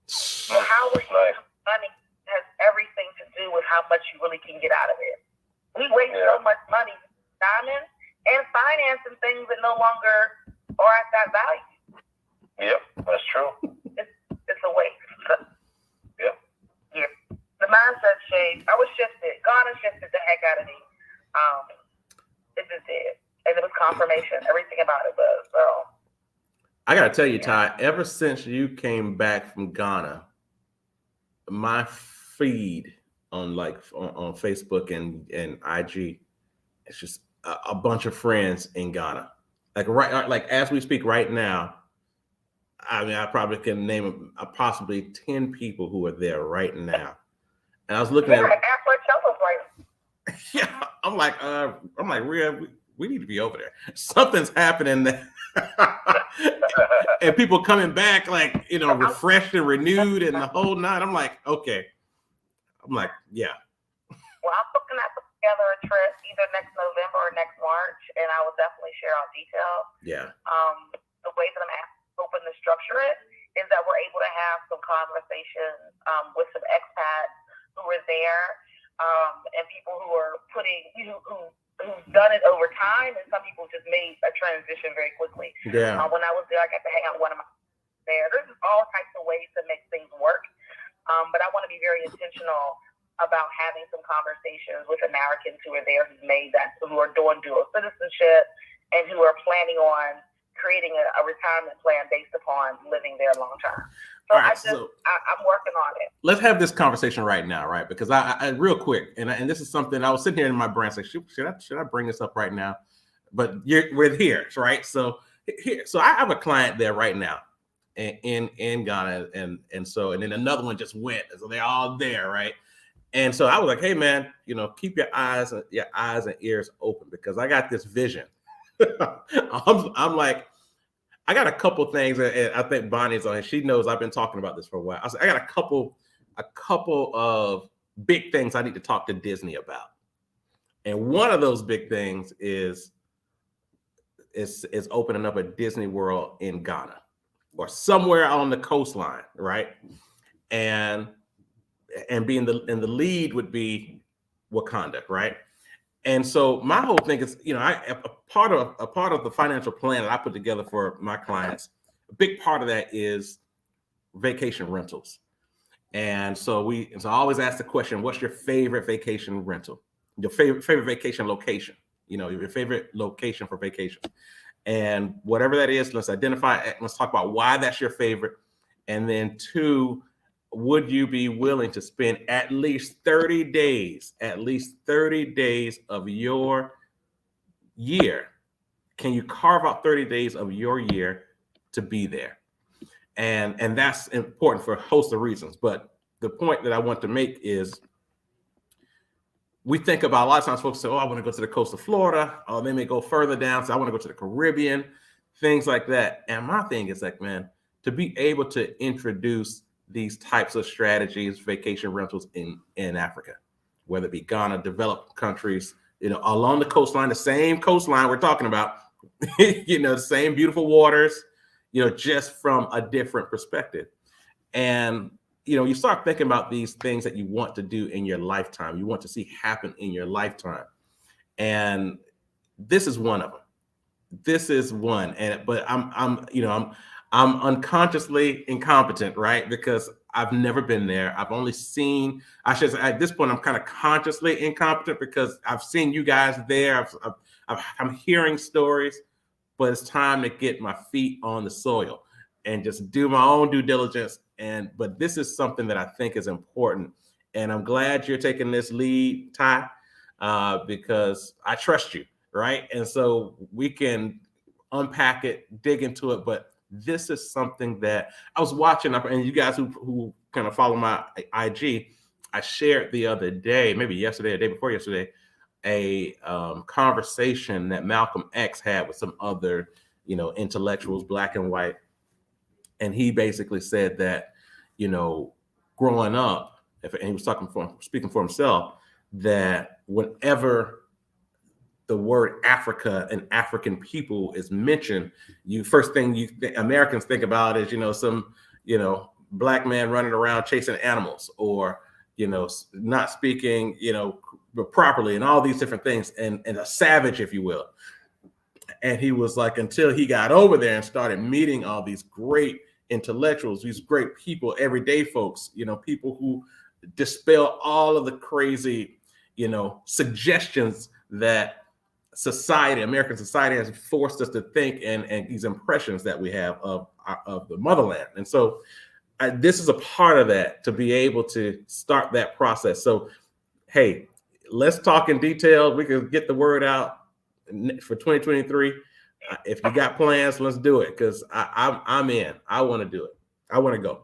So how we're using money has everything to do with how much you really can get out of it. We waste so much money diamonds and financing things that no longer are at that value. Yep, that's true. It's a waste. Yeah. The mindset changed. I was shifted. God has shifted the heck out of me. It just did. And it was confirmation. Everything about it was. So I got to tell you, Ty, ever since you came back from Ghana, my feed on Facebook and IG, it's just a bunch of friends in Ghana. Like as we speak right now, I mean, I probably can name possibly 10 people who are there right now. And I was looking at Afro Cello's right. Yeah, I'm like, Rhea, we need to be over there. Something's happening there. And people coming back like, refreshed and renewed and the whole night. I'm like, okay. I'm like, yeah. Well, I'm looking at put together a trip either next November or next March, and I will definitely share out details. Yeah. The way that I'm hoping to structure it is that we're able to have some conversations with some expats who are there, and people who are who've done it over time, and some people just made a transition very quickly. Yeah. When I was there, I got to hang out with one of my there. There's all types of ways to make things work, but I want to be very intentional about having some conversations with Americans who are there, who are doing dual citizenship, and who are planning on creating a retirement plan based upon living there long term. So I'm working on it. Let's have this conversation right now, right? Because I real quick, and this is something I was sitting here in my brain, like, should I bring this up right now? But we're here, right? So I have a client there right now in Ghana, and then another one just went, so they're all there, right? And so I was like, hey man, keep your eyes and ears open, because I got this vision. I'm like, I got a couple things, and I think Bonnie's on it. She knows I've been talking about this for a while. I got a couple of big things I need to talk to Disney about. And one of those big things is opening up a Disney World in Ghana or somewhere on the coastline, right? And being in the lead would be Wakanda, right? And so my whole thing is, a part of the financial plan that I put together for my clients, a big part of that is vacation rentals. And so I always ask the question, what's your favorite vacation rental? Your favorite vacation location, your favorite location for vacation. And whatever that is, let's talk about why that's your favorite. And then 2, would you be willing to spend at least 30 days of your year? Can you carve out 30 days of your year to be there? And that's important for a host of reasons. But the point that I want to make is, we think about, a lot of times folks say, I want to go to the coast of Florida, or they may go further down. So I want to go to the Caribbean, things like that. And my thing is like, man, to be able to introduce these types of strategies, vacation rentals in Africa, whether it be Ghana, developed countries, along the coastline, the same coastline we're talking about, the same beautiful waters, just from a different perspective. And, you start thinking about these things that you want to do in your lifetime, you want to see happen in your lifetime. And this is one of them. This is one. But I'm unconsciously incompetent, right? Because I've never been there. I've only seen, at this point, I'm kind of consciously incompetent because I've seen you guys there. I'm hearing stories, but it's time to get my feet on the soil and just do my own due diligence. But this is something that I think is important. And I'm glad you're taking this lead, Ty, because I trust you, right? And so we can unpack it, dig into it, but this is something that I was watching, and you guys who kind of follow my IG, I shared the other day, maybe yesterday or day before yesterday, a conversation that Malcolm X had with some other, intellectuals, black and white. And he basically said that, growing up, and he was speaking for himself, that whenever the word Africa and African people is mentioned, first thing Americans think about is, some, black man running around chasing animals, or, not speaking, properly, and all these different things, and a savage, if you will. And he was like, until he got over there and started meeting all these great intellectuals, these great people, everyday folks, people who dispel all of the crazy, suggestions that society, American society, has forced us to think, and these impressions that we have of the motherland. And so this is a part of that, to be able to start that process. So, hey, let's talk in detail. We can get the word out for 2023. If you got plans, let's do it, because I'm in. I want to do it. I want to go.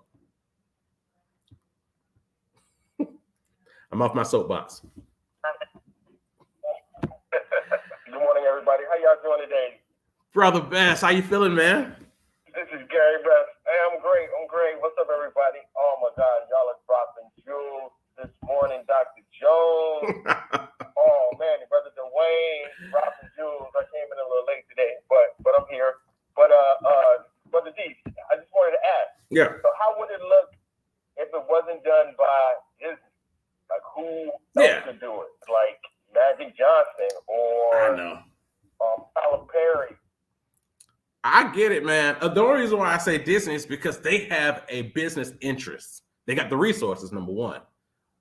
I'm off my soapbox. Good morning, everybody. How y'all doing today? Brother Bass, how you feeling, man? This is Gary Bass. Hey, I'm great. What's up, everybody? Oh my God, y'all are dropping jewels this morning, Dr. Jones. Oh man, Brother Dwayne dropping jewels. I came in a little late today, but I'm here. But Brother D, I just wanted to ask. Yeah. So how would it look if it wasn't done by Disney? Like, who else could do it? Like Magic Johnson or I know. Tyler Perry. I get it, man. The only reason why I say Disney is because they have a business interest. They got the resources, number one.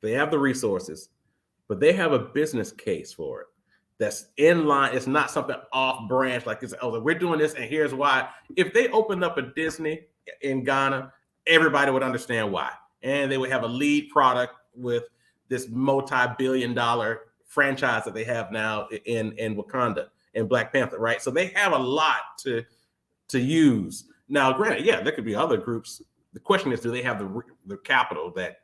They have the resources, but they have a business case for it that's in line. It's not something off branch like it's, oh, we're doing this and here's why. If they opened up a Disney in Ghana, everybody would understand why. And they would have a lead product with this multi-billion-dollar franchise that they have now in Wakanda and Black Panther, right? So they have a lot to use. Now, granted, yeah, there could be other groups. The question is, do they have the capital that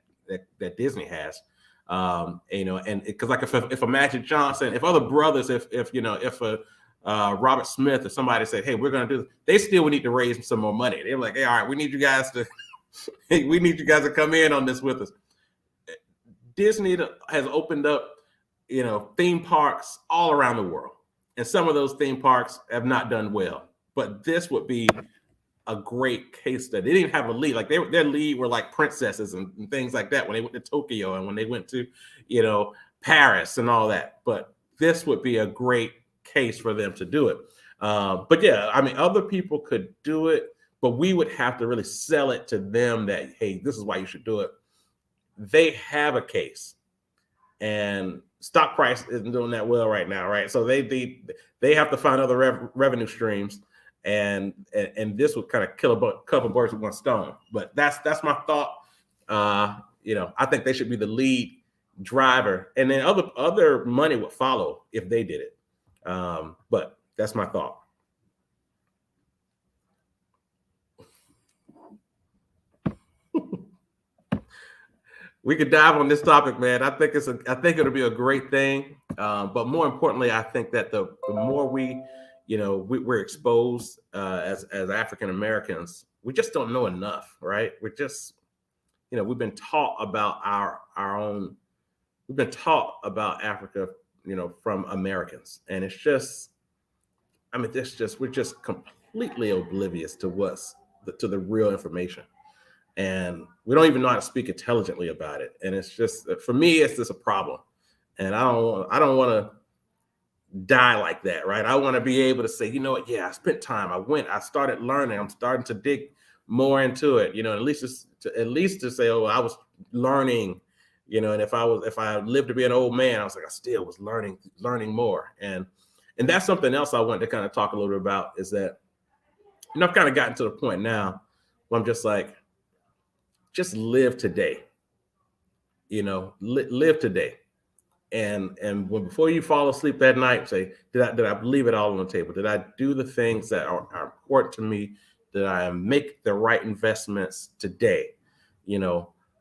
Disney has? You know, and because like if a Magic Johnson, if other brothers, if a Robert Smith or somebody said, hey, we're going to do this, they still would need to raise some more money. They're like, hey, all right, we need you guys to come in on this with us. Disney has opened up, theme parks all around the world. And some of those theme parks have not done well. But this would be a great case study. They didn't have a lead. Like their lead were like princesses and things like that when they went to Tokyo and when they went to, Paris and all that. But this would be a great case for them to do it. But yeah, I mean, other people could do it, but we would have to really sell it to them that, hey, this is why you should do it. They have a case, and stock price isn't doing that well right now, right? So they have to find other revenue streams, and this would kind of kill a couple birds with one stone. But that's my thought. I think they should be the lead driver, and then other money would follow if they did it. But that's my thought. We could dive on this topic, man. I think it'll be a great thing. But more importantly, I think that the more we're exposed as African Americans, we just don't know enough, right? We're just, we've been taught about our own. We've been taught about Africa, from Americans, and it's just, we're just completely oblivious to to the real information. And we don't even know how to speak intelligently about it. And it's just, for me, it's just a problem. And I don't want to die like that, right? I want to be able to say, you know what? Yeah, I spent time. I started learning. I'm starting to dig more into it, at least to say, oh, I was learning, and if I lived to be an old man, I was like, I still was learning more. And that's something else I want to kind of talk a little bit about, is that, I've kind of gotten to the point now where I'm just like, just live today, live today. And before you fall asleep at night, say, did I leave it all on the table? Did I do the things that are important to me? Did I make the right investments today?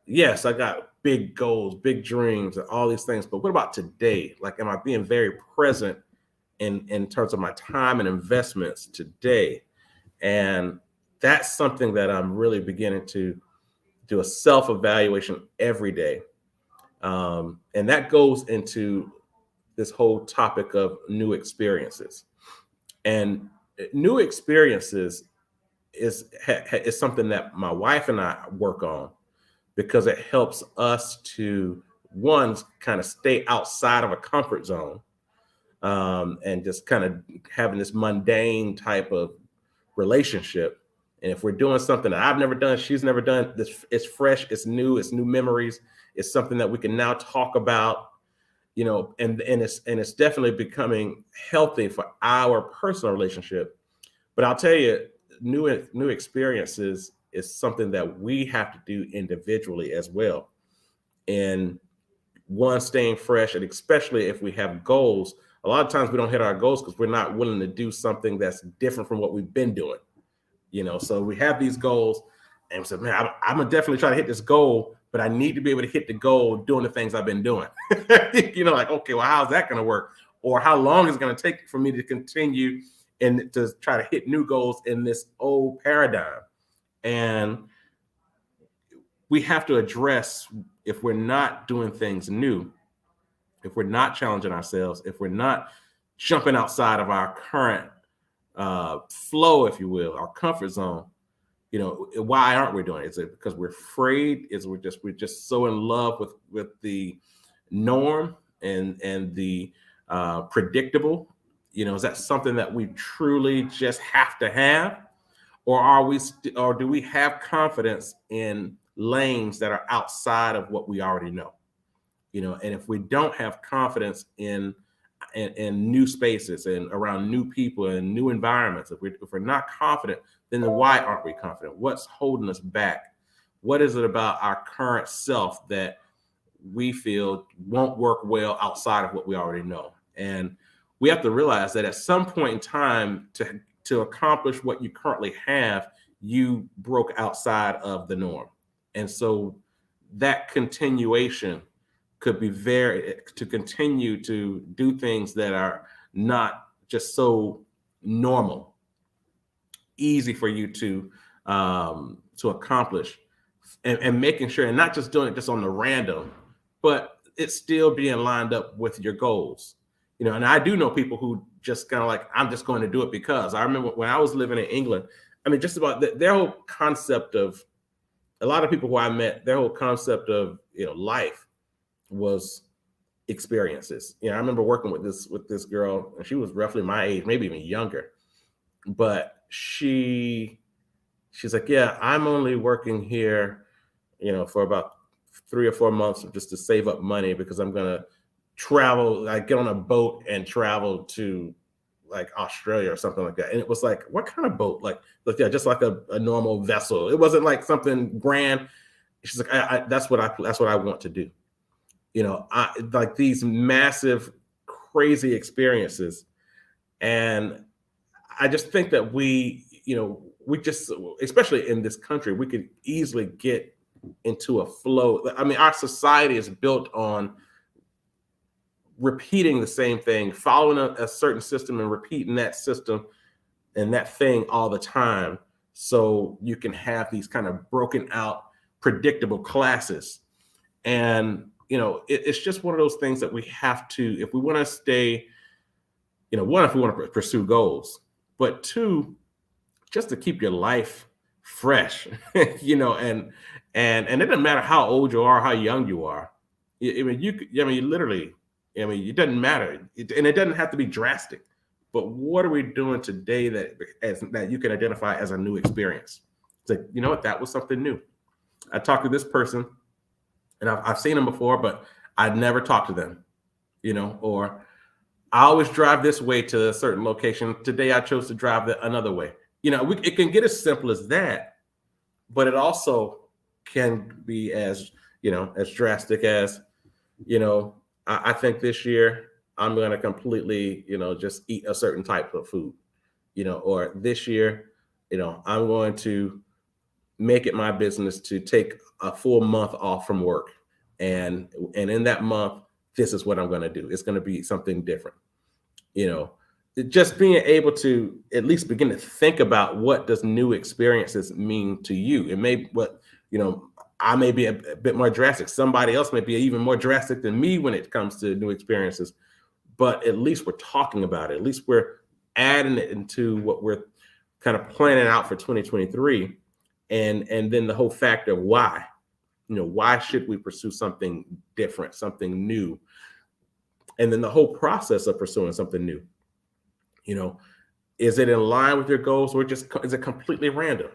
Yes, I got big goals, big dreams, and all these things, but what about today? Like, am I being very present in terms of my time and investments today? And that's something that I'm really beginning to do a self-evaluation every day. And that goes into this whole topic of new experiences. And new experiences is something that my wife and I work on, because it helps us to, one, kind of stay outside of a comfort zone, and just kind of having this mundane type of relationship. And if we're doing something that I've never done, she's never done, it's fresh, it's new memories. It's something that we can now talk about, and it's definitely becoming healthy for our personal relationship. But I'll tell you, new experiences is something that we have to do individually as well. And one, staying fresh, and especially if we have goals, a lot of times we don't hit our goals because we're not willing to do something that's different from what we've been doing. So we have these goals and we say, man, I'm gonna definitely try to hit this goal, but I need to be able to hit the goal doing the things I've been doing. Like, okay, well, how's that going to work? Or how long is it going to take for me to continue and to try to hit new goals in this old paradigm? And we have to address, if we're not doing things new, if we're not challenging ourselves, if we're not jumping outside of our current flow, if you will, our comfort zone, why aren't we doing it? Is it because we're afraid? Is we're just so in love with the norm and the predictable? Is that something that we truly just have to have, or or do we have confidence in lanes that are outside of what we already know? And if we don't have confidence in new spaces and around new people and new environments, if we're not confident, then why aren't we confident? What's holding us back? What is it about our current self that we feel won't work well outside of what we already know? And we have to realize that at some point in time, to accomplish what you currently have, you broke outside of the norm. And so that continuation could be to continue to do things that are not just so normal, easy for you to accomplish, and making sure, and not just doing it just on the random, but it's still being lined up with your goals. And I do know people who just kind of like, I'm just going to do it because. I remember when I was living in England, just about their whole concept of, a lot of people who I met, their whole concept of life was experiences. I remember working with this girl, and she was roughly my age, maybe even younger, but she's like, yeah, I'm only working here, for about 3 or 4 months just to save up money, because I'm gonna travel, I get on a boat and travel to like Australia or something like that. And it was like, what kind of boat? Like yeah, just like a normal vessel. It wasn't like something grand. She's like, that's what I want to do. I like these massive, crazy experiences. And I just think that we just, especially in this country, we could easily get into a flow. Our society is built on repeating the same thing, following a certain system and repeating that system and that thing all the time. So you can have these kind of broken out, predictable classes. And, it's just one of those things that we have to, if we want to stay, one, if we want to pursue goals, but two, just to keep your life fresh, and it doesn't matter how old you are, how young you are. Literally, it doesn't matter, and it doesn't have to be drastic. But what are we doing today that you can identify as a new experience? It's like, you know what, that was something new. I talked to this person, and I've seen them before, but I'd never talked to them, or I always drive this way to a certain location. Today, I chose to drive another way. It can get as simple as that, but it also can be as drastic as, I think this year I'm going to completely, just eat a certain type of food, or this year, I'm going to make it my business to take a full month off from work. And in that month, this is what I'm going to do. It's going to be something different. Just being able to at least begin to think about, what does new experiences mean to you? It may, I may be a bit more drastic. Somebody else may be even more drastic than me when it comes to new experiences, but at least we're talking about it. At least we're adding it into what we're kind of planning out for 2023. And then the whole factor of why, why should we pursue something different, something new? And then the whole process of pursuing something new, is it in line with your goals, or is it completely random?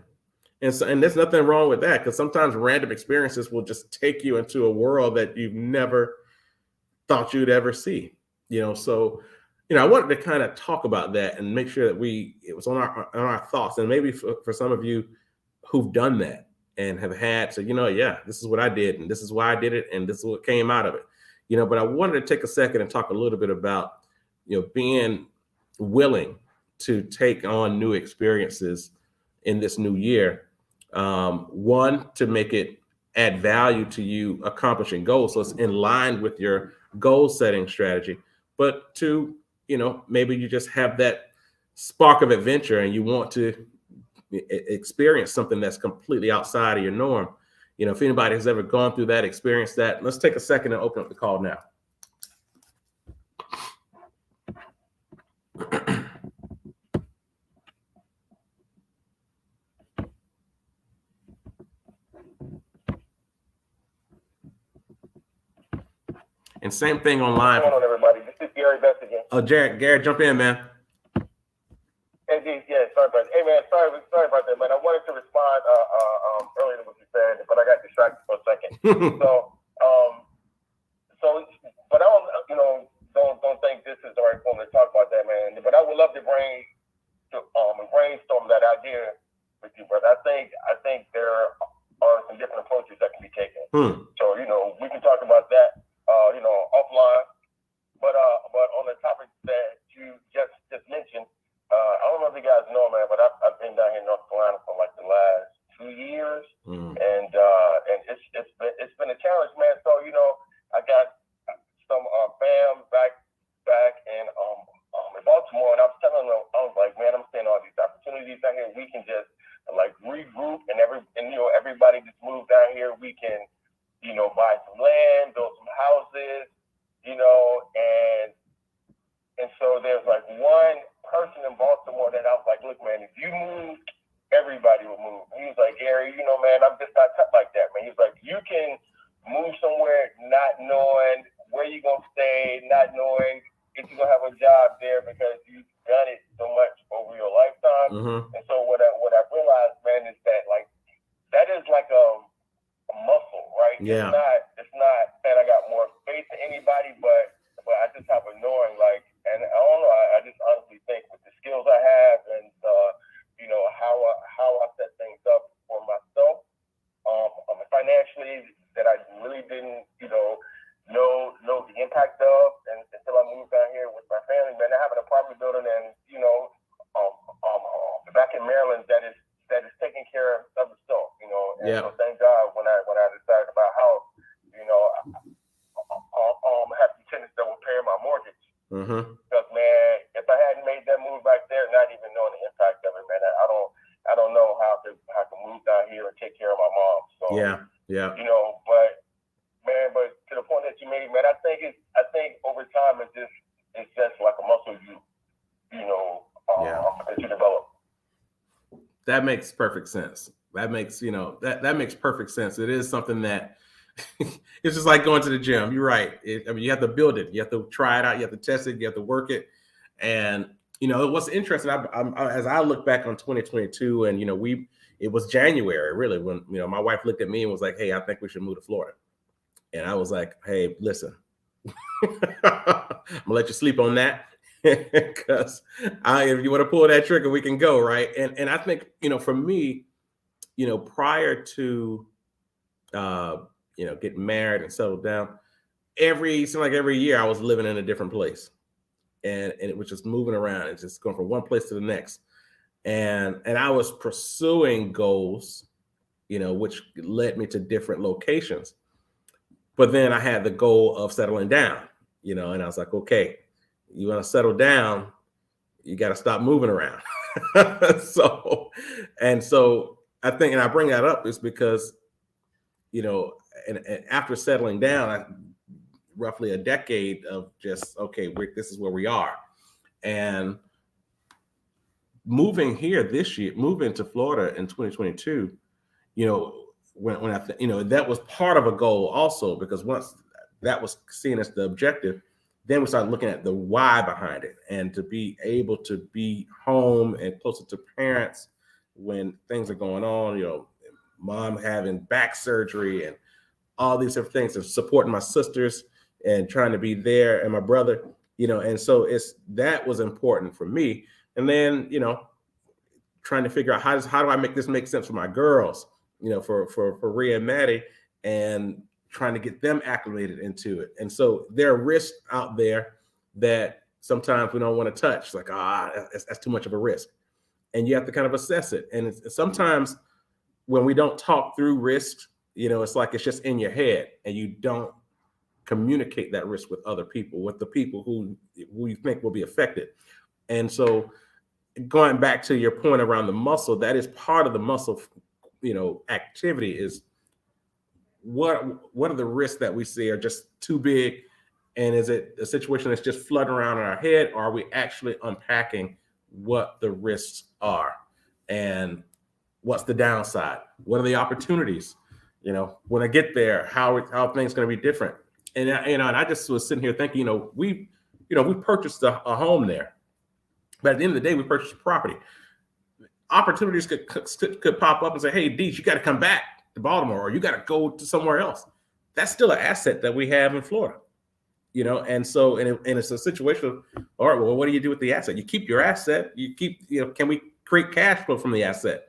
And there's nothing wrong with that, because sometimes random experiences will just take you into a world that you've never thought you'd ever see. So I wanted to kind of talk about that and make sure that it was on our thoughts, and maybe for some of you who've done that and have had to, yeah, this is what I did, and this is why I did it, and this is what came out of it. But I wanted to take a second and talk a little bit about, being willing to take on new experiences in this new year. One, to make it add value to you accomplishing goals, so it's in line with your goal setting strategy. But two, maybe you just have that spark of adventure and you want to experience something that's completely outside of your norm. If anybody has ever gone through that, experienced that, let's take a second and open up the call now. And same thing online. What's going on, everybody? This is Gary Best again. Oh, Garrett, jump in, man. Yeah, sorry about that. Hey, man, sorry about that, man. I wanted to respond earlier to what you said, but I got distracted for a second. But I don't think this is the right form to talk about that, man. But I would love to brainstorm that idea with you, brother. I think there are some different approaches that can be taken. So we can talk about that, offline. But on the topic that you just mentioned, I don't know if you guys know, man, but I've been down here in North Carolina for like the last 2 years, and it's been a challenge, man. So I got some fam back in Baltimore, and I was telling them, I was like, man, I'm seeing all these opportunities down here. We can just like regroup, and everybody just move down here. We can buy some land, build some houses, and so there's like one person in Baltimore that I was like, look, man, if you move, everybody will move. He was like, Gary, man, I'm just not cut like that, man. He was like, you can move somewhere not knowing where you're going to stay, not knowing if you're going to have a job there because you've done it so much over your lifetime. And so what I realized, man, is that like, that is like a muscle, right? Yeah. It's not that I got more faith than anybody, but I just have a knowing, like, and I don't know, I just honestly think with the skills I have and how I set things up for myself, financially, that I really didn't, know the impact of, and until I moved down here with my family, man. I have an apartment building, and back in Maryland that is taking care of itself, and so thank God when I decided to buy a house, I have some tenants that will pay my mortgage. Because man, if I hadn't made that move back there, not even knowing the impact of it, man, I don't know how to move down here and take care of my mom. So but to the point that you made, man, I think over time it's just like a muscle that you develop. That makes perfect sense. That makes perfect sense. It is something that it's just like going to the gym. You're right. You have to build it. You have to try it out. You have to test it. You have to work it. And what's interesting, as I look back on 2022, and it was January really when my wife looked at me and was like, "Hey, I think we should move to Florida." And I was like, "Hey, listen, I'm gonna let you sleep on that because if you want to pull that trigger, we can go, right?" And I think for me, prior to getting married and settled down, every year I was living in a different place, and it was just moving around and just going from one place to the next, and I was pursuing goals, which led me to different locations. But then I had the goal of settling down, and I was like, okay, you want to settle down, you got to stop moving around. So I think, and I bring that up is because, and after settling down, roughly a decade of just, okay, this is where we are. And moving here this year, moving to Florida in 2022, when that was part of a goal also, because once that was seen as the objective, then we started looking at the why behind it, and to be able to be home and closer to parents when things are going on, mom having back surgery and all these different things, and supporting my sisters and trying to be there, and my brother, and so that was important for me. And then, trying to figure out how do I make this make sense for my girls, for Rhea and Maddie, and trying to get them acclimated into it. And so there are risks out there that sometimes we don't want to touch, like, that's too much of a risk. And you have to kind of assess it. And sometimes when we don't talk through risks, it's like it's just in your head, and you don't communicate that risk with other people, with the people who you think will be affected. And so going back to your point around the muscle, that is part of the muscle, activity is what are the risks that we see are just too big? And is it a situation that's just flooding around in our head, or are we actually unpacking what the risks are and what's the downside? What are the opportunities? When I get there, how things going to be different? And and I just was sitting here thinking, we purchased a home there, but at the end of the day, we purchased property. Opportunities could pop up and say, hey, Deej, you got to come back to Baltimore, or you got to go to somewhere else. That's still an asset that we have in Florida, and so, and it's a situation of, all right, well, what do you do with the asset? You keep your asset, can we create cash flow from the asset?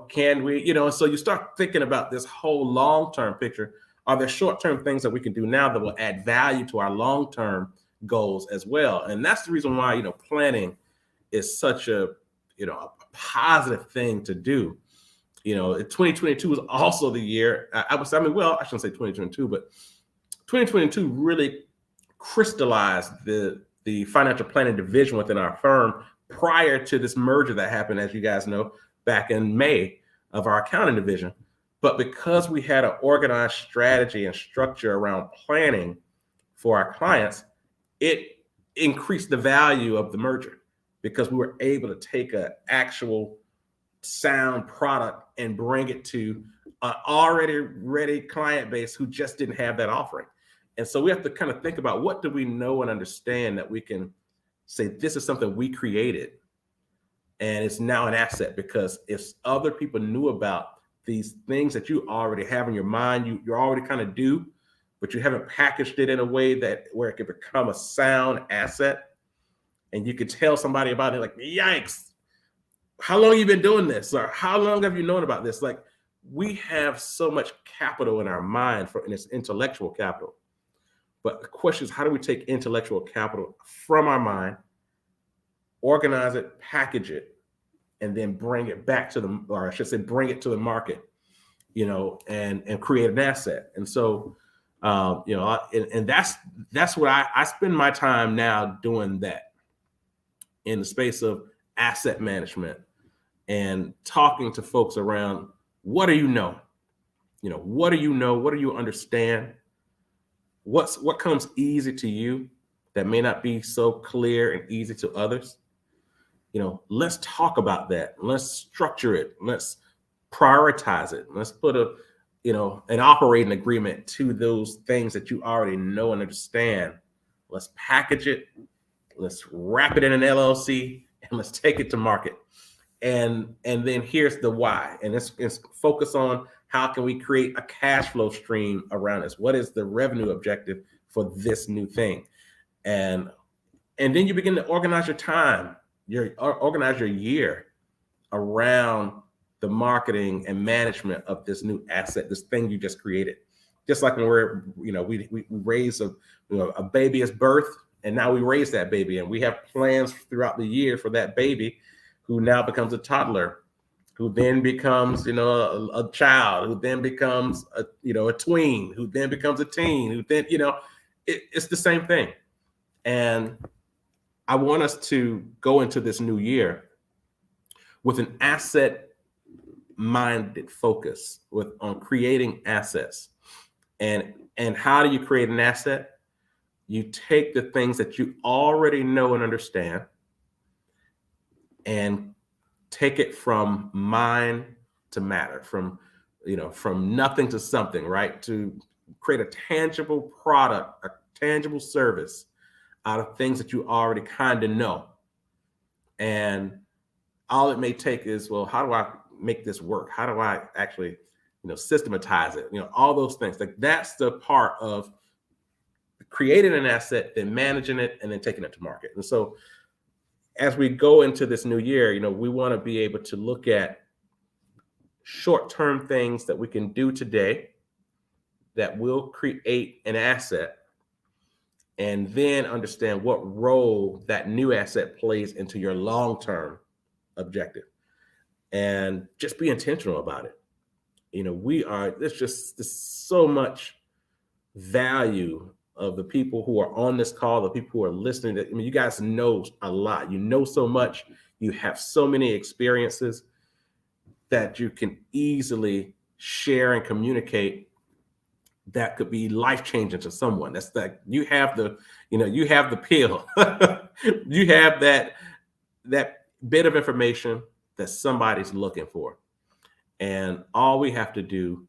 Can we, and so you start thinking about this whole long-term picture. Are there short-term things that we can do now that will add value to our long-term goals as well? And that's the reason why, planning is such a positive thing to do. 2022 was also the year, I shouldn't say 2022, but 2022 really crystallized the financial planning division within our firm prior to this merger that happened, as you guys know, back in May, of our accounting division. But because we had an organized strategy and structure around planning for our clients, it increased the value of the merger, because we were able to take an actual sound product and bring it to an already ready client base who just didn't have that offering. And so we have to kind of think about, what do we know and understand that we can say, this is something we created, and it's now an asset? Because if other people knew about these things that you already have in your mind, you already kind of do, but you haven't packaged it in a way where it could become a sound asset, and you could tell somebody about it, like, yikes, how long have you been doing this? Or how long have you known about this? Like, we have so much capital in our mind, and it's intellectual capital. But the question is, how do we take intellectual capital from our mind, organize it, package it, and then bring it back to bring it to the market, and create an asset? And so, and that's what I spend my time now doing, that in the space of asset management, and talking to folks around, what do you know? What do you know? What do you understand? What comes easy to you that may not be so clear and easy to others? Let's talk about that. Let's structure it. Let's prioritize it. Let's put an operating agreement to those things that you already know and understand. Let's package it. Let's wrap it in an LLC, and let's take it to market. And then here's the why. And it's focus on, how can we create a cash flow stream around this? What is the revenue objective for this new thing? And then you begin to organize your time, organize your year around the marketing and management of this new asset, this thing you just created. Just like when we raise a baby is birth, and now we raise that baby, and we have plans throughout the year for that baby, who now becomes a toddler, who then becomes, a child, who then becomes a tween, who then becomes a teen, who then, it's the same thing. And I want us to go into this new year with an asset-minded focus on creating assets. And how do you create an asset? You take the things that you already know and understand, and take it from mind to matter, from nothing to something, right? To create a tangible product, a tangible service out of things that you already kind of know. And all it may take is, well, how do I make this work? How do I actually, systematize it? All those things. Like, that's the part of creating an asset, then managing it, and then taking it to market. And so as we go into this new year, you know, we want to be able to look at short-term things that we can do today that will create an asset, and then understand what role that new asset plays into your long-term objective, and just be intentional about it. You know, there's so much value of the people who are on this call, the people who are listening. I mean, you guys know a lot. You know so much. You have so many experiences that you can easily share and communicate that could be life-changing to someone. That's that you have the pill. You have that bit of information that somebody's looking for. And all we have to do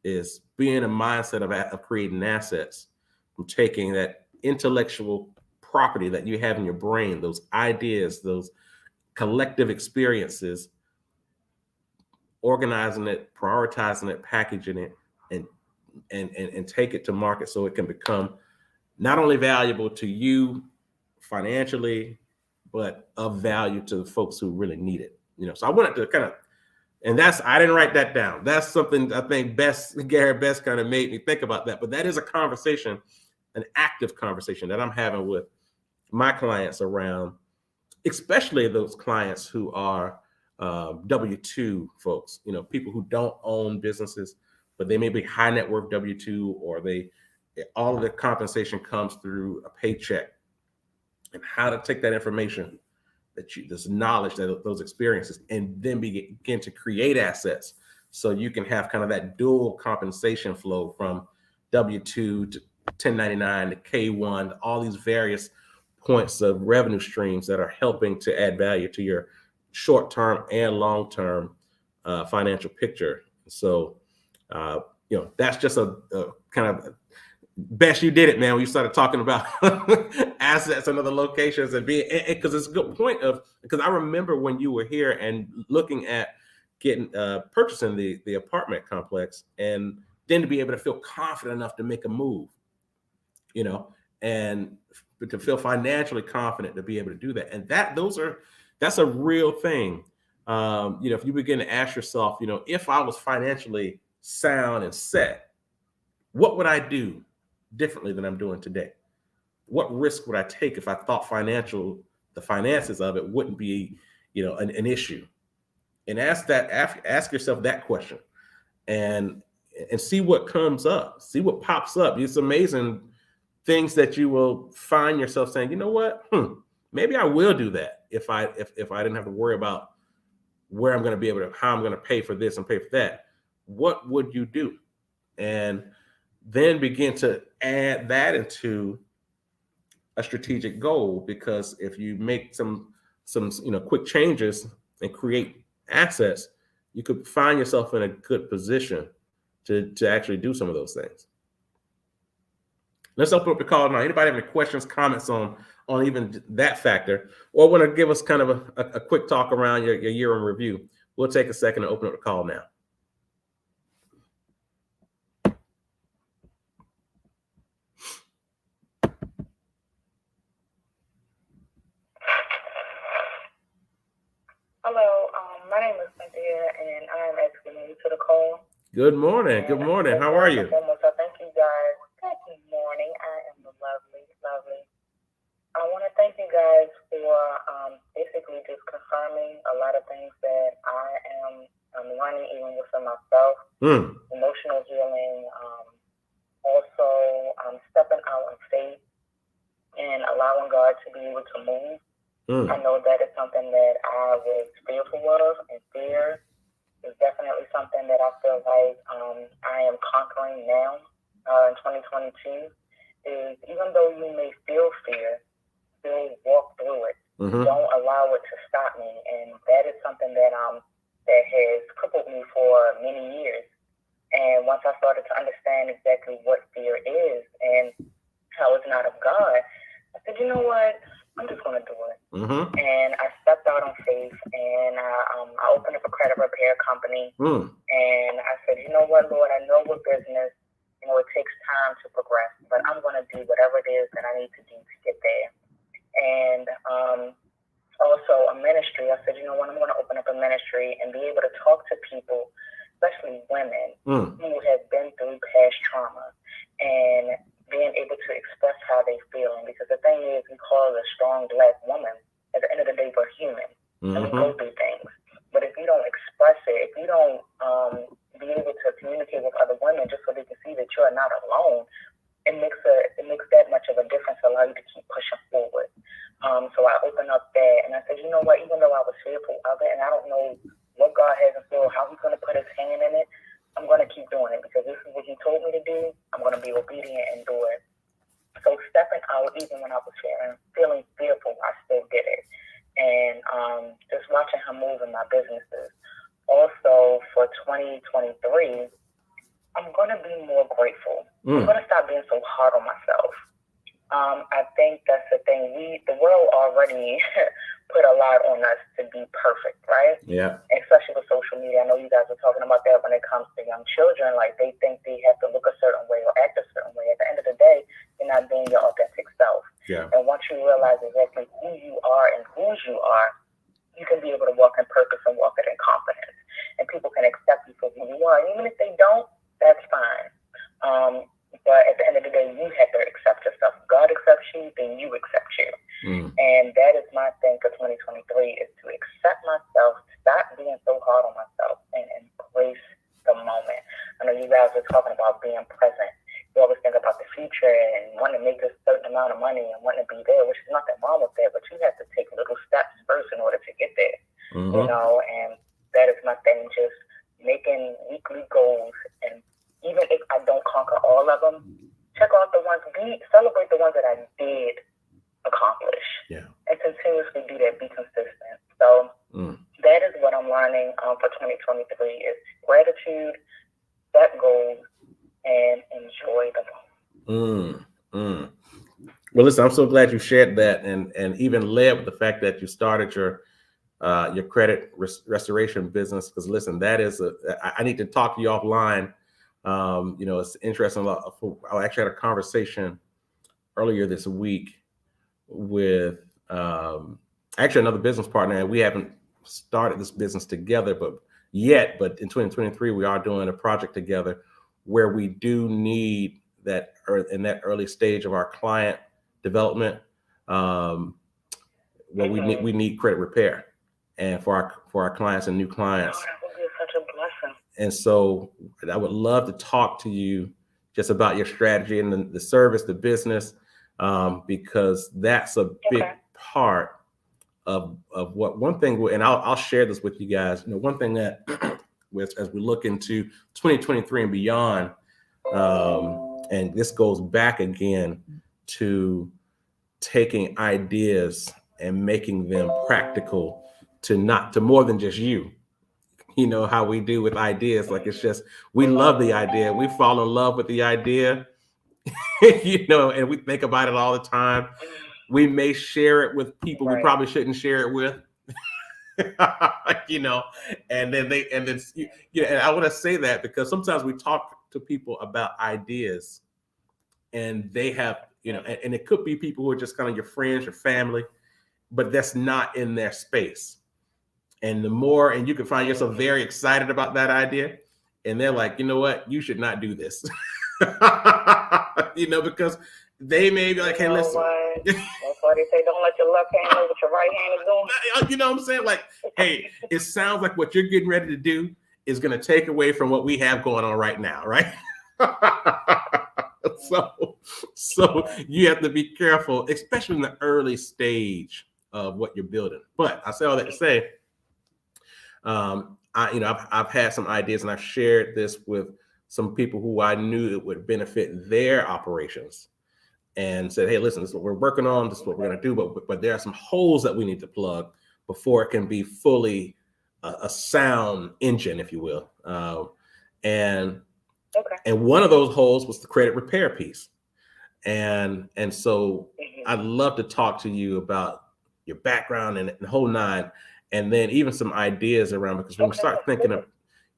is be in a mindset of creating assets, from taking that intellectual property that you have in your brain, those ideas, those collective experiences, organizing it, prioritizing it, packaging it, and take it to market so it can become not only valuable to you financially, but of value to the folks who really need it. You know, so I wanted to kind of, and I didn't write that down. That's something I think Gary Best kind of made me think about that. But that is a conversation, an active conversation that I'm having with my clients around, especially those clients who are W-2 folks, you know, people who don't own businesses, but they may be high net worth W-2, or all of their compensation comes through a paycheck, and how to take that information, this knowledge, those experiences, and then begin to create assets so you can have kind of that dual compensation flow from W-2 to 1099 to K-1, all these various points of revenue streams that are helping to add value to your short-term and long-term financial picture. So, you know, that's just a kind of Best, you did it, man. When you started talking about assets and other locations, and because it's a good point because I remember when you were here and looking at purchasing the apartment complex, and then to be able to feel confident enough to make a move, you know, and to feel financially confident to be able to do that. And that's a real thing. You know, if you begin to ask yourself, you know, if I was financially sound and set, what would I do differently than I'm doing today? What risk would I take if I thought the finances of it wouldn't be, you know, an issue? And ask yourself that question, and see what comes up, see what pops up. It's amazing things that you will find yourself saying, you know what, maybe I will do that if I didn't have to worry about where I'm going to be how I'm going to pay for this and pay for that. What would you do? And then begin to add that into a strategic goal, because if you make some quick changes and create assets, you could find yourself in a good position to actually do some of those things. Let's open up the call now. Anybody have any questions, comments on even that factor, or want to give us kind of a quick talk around your year in review? We'll take a second to open up the call now. Hello, my name is Cynthia, and I am asking you to the call. Good morning. Good morning. How are you? So thank you guys. Good morning. I am lovely. I want to thank you guys for basically just confirming a lot of things that I'm learning even within myself. Emotional healing, also stepping out in faith and allowing God to be able to move. I know that is something that I was fearful of, and fear is definitely something that I feel like I am conquering now in 2022. Is even though you may feel fear, still walk through it. Don't allow it to stop me, and that is something that that has crippled me for many years. And once I started to understand exactly what fear is and how it's not of God, I said, you know what? I'm just going to do it. And I stepped out on faith, and I opened up a credit repair company. And I said, you know what, Lord, I know what business it takes time to progress, but I'm going to do whatever it is that I need to do to get there. And also a ministry, I said, you know what, I'm going to open up a ministry and be able to talk to people, especially women who have been through past trauma and being able to express how they feel. Because the thing is, we call her a strong Black woman. At the end of the day, we're human and we go through things. But if you don't express it, if you don't be able to communicate with other women just so they can see that you're not alone, it makes that much of a difference, allow you to keep pushing forward. So I opened up that and I said, you know what, even though I was fearful of it and I don't know what God has in store, how he's going to put his hand in it, I'm going to keep doing it because this is what he told me to do. I'm going to be obedient and do it. So stepping out, even when I was feeling fearful, I still did it. And just watching him move in my businesses. Also, for 2023, I'm going to be more grateful. I'm going to stop being so hard on myself. I think that's the thing. The world already put a lot on us to be perfect, right? Yeah. Especially with social media. I know you guys are talking about that when it comes to young children. Like, they think they have to look a certain way or act a certain way. At the end of the day, you're not being your authentic self. Yeah. And once you realize exactly who you are and whose you are, you can be able to walk in purpose and walk it in confidence. And people can accept you for who you are. And even if they don't, that's fine. But at the end of the day, you have to accept yourself. God accepts you, then you accept you. And that is my thing for 2023, is to accept myself, stop being so hard on myself, and embrace the moment. I know you guys are talking about being present. You always think about the future and wanting to make a certain amount of money and wanting to be there, which is nothing wrong with that, but you have to take little steps first in order to get there. You know, and that is my thing, just making weekly goals. And even if I don't conquer all of them, check out the ones, celebrate the ones that I did accomplish. Yeah. And continuously do that, be consistent. So that is what I'm learning for 2023 is gratitude, set goals, and enjoy the moment. Well, listen, I'm so glad you shared that and even led with the fact that you started your credit restoration business. Because listen, that is I need to talk to you offline. It's interesting. I actually had a conversation earlier this week with actually another business partner, and we haven't started this business together, but in 2023 we are doing a project together where we do need that in that early stage of our client development, where we need credit repair, and for our clients and new clients. Oh, that would be such a blessing. And so I would love to talk to you just about your strategy and the service, the business, because that's a big part of what one thing, and I'll share this with you guys. One thing that as we look into 2023 and beyond, and this goes back again to taking ideas and making them practical to more than just you. You know how we do with ideas, like it's just, we love the idea, we fall in love with the idea, and we think about it all the time. We may share it with people we probably shouldn't share it with, and I want to say that because sometimes we talk to people about ideas and they have, and it could be people who are just kind of your friends, your family, but that's not in their space. And and you can find yourself very excited about that idea. And they're like, you know what? You should not do this. Because they may be like, hey, listen. That's why they say, don't let your left hand know what your right hand is doing. You know what I'm saying? Like, hey, it sounds like what you're getting ready to do is going to take away from what we have going on right now, right? So you have to be careful, especially in the early stage of what you're building. But I say all that to say, I've had some ideas and I've shared this with some people who I knew it would benefit their operations, and said, hey, listen, this is what we're working on. This is what we're going to do. But there are some holes that we need to plug before it can be fully a sound engine, if you will. And one of those holes was the credit repair piece. And so I'd love to talk to you about your background and the whole nine, and then even some ideas around, because when we start thinking of,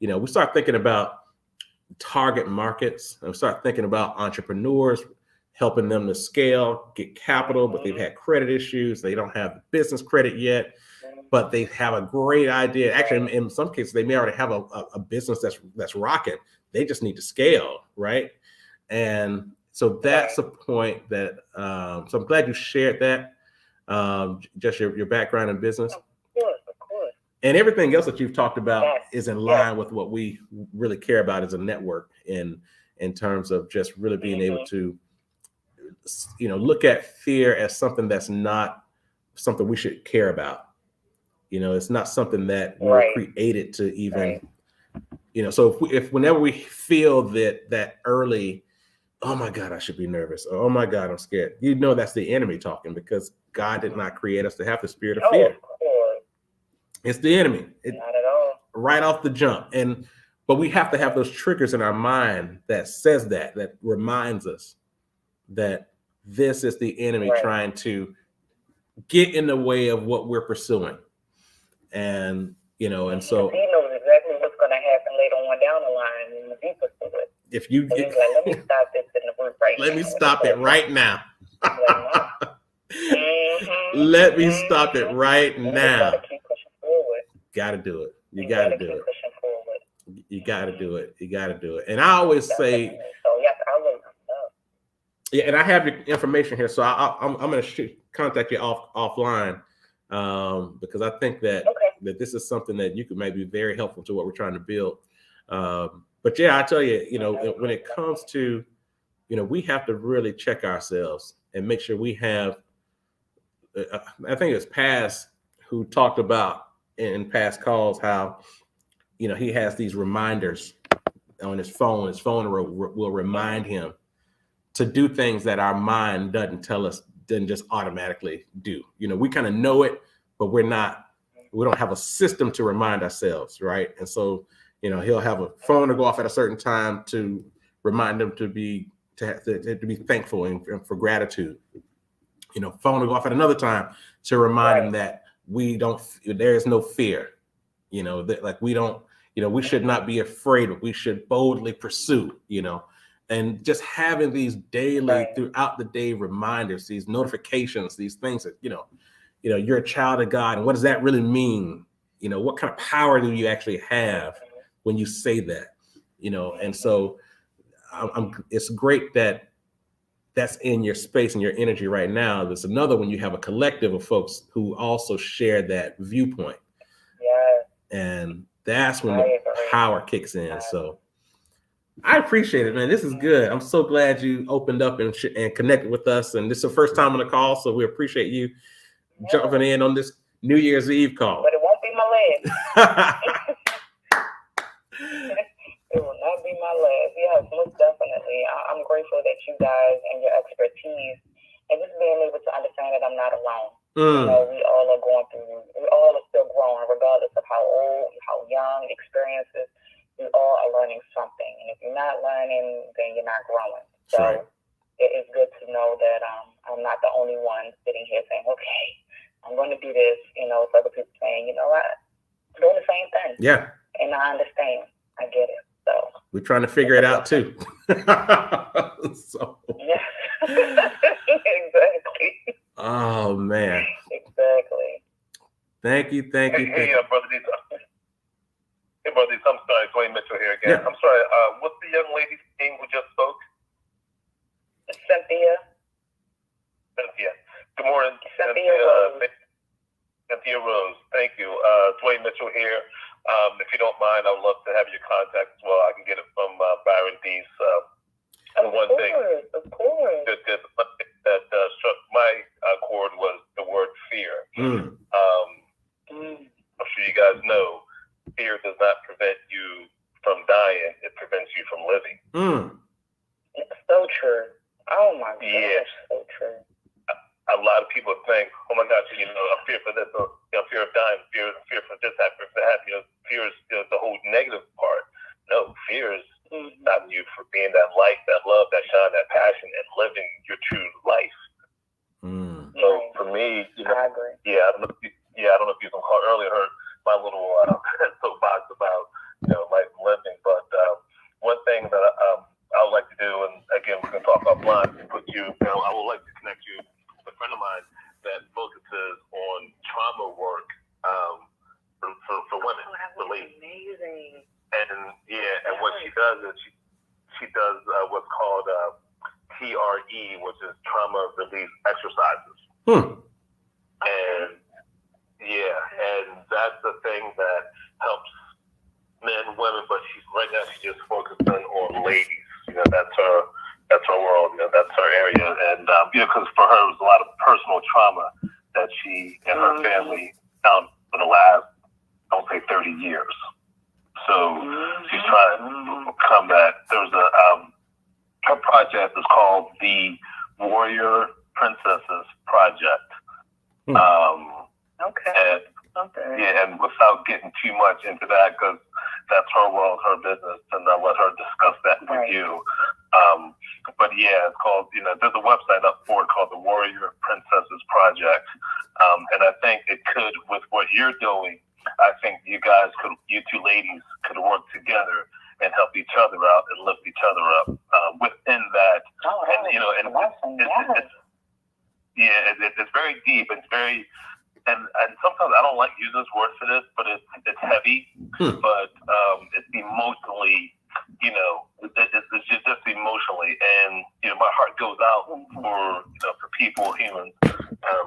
we start thinking about target markets and start thinking about entrepreneurs, helping them to scale, get capital, but they've had credit issues. They don't have the business credit yet, but they have a great idea. Actually, in some cases, they may already have a business that's rocking. They just need to scale, right? And so that's a point that, so I'm glad you shared that, just your background in business. Of course. And everything else that you've talked about Yes. is in line with what we really care about as a network in terms of just really being able to, look at fear as something that's not something we should care about. It's not something that we were created to even, so if whenever we feel that early, oh my God, I should be nervous. Or, oh my God, I'm scared. That's the enemy talking, because God did not create us to have the spirit of fear. Of course. It's the enemy. Not at all. Right off the jump. But we have to have those triggers in our mind that says that reminds us that this is the enemy trying to get in the way of what we're pursuing. And, and so he knows exactly what's going to happen later on down the line in the deeper to it. if you He's like, let me stop this in the work right now. let me stop it right now. Mm-hmm. Let me stop it right You now. gotta keep pushing forward. Gotta do it. You gotta do keep it. pushing forward. You gotta do it. You gotta do it. And I always say, So yes, I will. yeah, and I have your information here, so I'm going to contact you offline, because I think that that this is something that you could maybe be very helpful to what we're trying to build. But yeah, I tell you, when it comes to, we have to really check ourselves and make sure we have. I think it's Paz who talked about in past calls how, he has these reminders on his phone. His phone will remind him to do things that our mind doesn't just automatically do. We kind of know it, but we don't have a system to remind ourselves, right? And so, he'll have a phone to go off at a certain time to remind him to be thankful and for gratitude. Phone to go off at another time to remind him that there is no fear. We should not be afraid, but we should boldly pursue, and just having these daily throughout the day reminders, these notifications, these things that, you're a child of God. And what does that really mean? What kind of power do you actually have when you say that, and so it's great that that's in your space and your energy right now. There's another when you have a collective of folks who also share that viewpoint. Yeah. And that's when the power kicks in. So I appreciate it, man. This is good. I'm so glad you opened up and connected with us. And this is the first time on the call, so we appreciate you jumping in on this New Year's Eve call. But it won't be my last. It will not be my last. Yes, most definitely. I'm grateful that you guys and your expertise and just being able to understand that I'm not alone. We all are going through, we all are still growing, regardless of how old, how young, experiences. We all are learning something. And if you're not learning, then you're not growing. So it's good to know that I'm not the only one sitting here saying, okay, I'm going to do this. It's other people saying, what, I'm doing the same thing. Yeah. And I understand. I get it. So we're trying to figure it out too. So. Yeah. Exactly. Oh man. Exactly. Thank you. Hey, Brother D. Hey, Brother D. I'm sorry, Dwayne Mitchell here again. Yeah. I'm sorry. What's the young lady's name who just spoke? Cynthia. Good morning, Cynthia Rose. Cynthia Rose. Thank you. Dwayne Mitchell here. If you don't mind, I would love to have your contact as well. I can get it from Byron Dees. Of course. That struck my chord was the word fear. I'm sure you guys know fear does not prevent you from dying. It prevents you from living. It's so true. Oh my gosh, Yeah. so true. A lot of people think, oh my gosh, I'm fear for this, fear of dying, fear for this, fear for that. Fear is the whole negative part. No, fear is stopping you from being that light, that love, that shine, that passion, and living your true life. So for me, I agree. I don't know if you earlier heard my little soapbox about life and living, but one thing And yeah, and that's the thing that helps men, women, but right now she's just focusing on ladies. That's her world. That's her area. And because for her it was a lot of personal trauma that she and her family found for the last, I would say, 30 years. So she's trying to combat. There's her project is called the Warrior Princesses Project. And without getting too much into that, because that's her world, her business, and I'll let her discuss that with you. But yeah, it's called, there's a website up for it called the Warrior Princesses Project. And I think it could, with what you're doing, I think you two ladies could work together and help each other out and lift each other up within that. It's very deep. It's very, and sometimes I don't like using this word for this, but it's heavy, but it's emotionally, it's just emotionally, and my heart goes out for people, humans,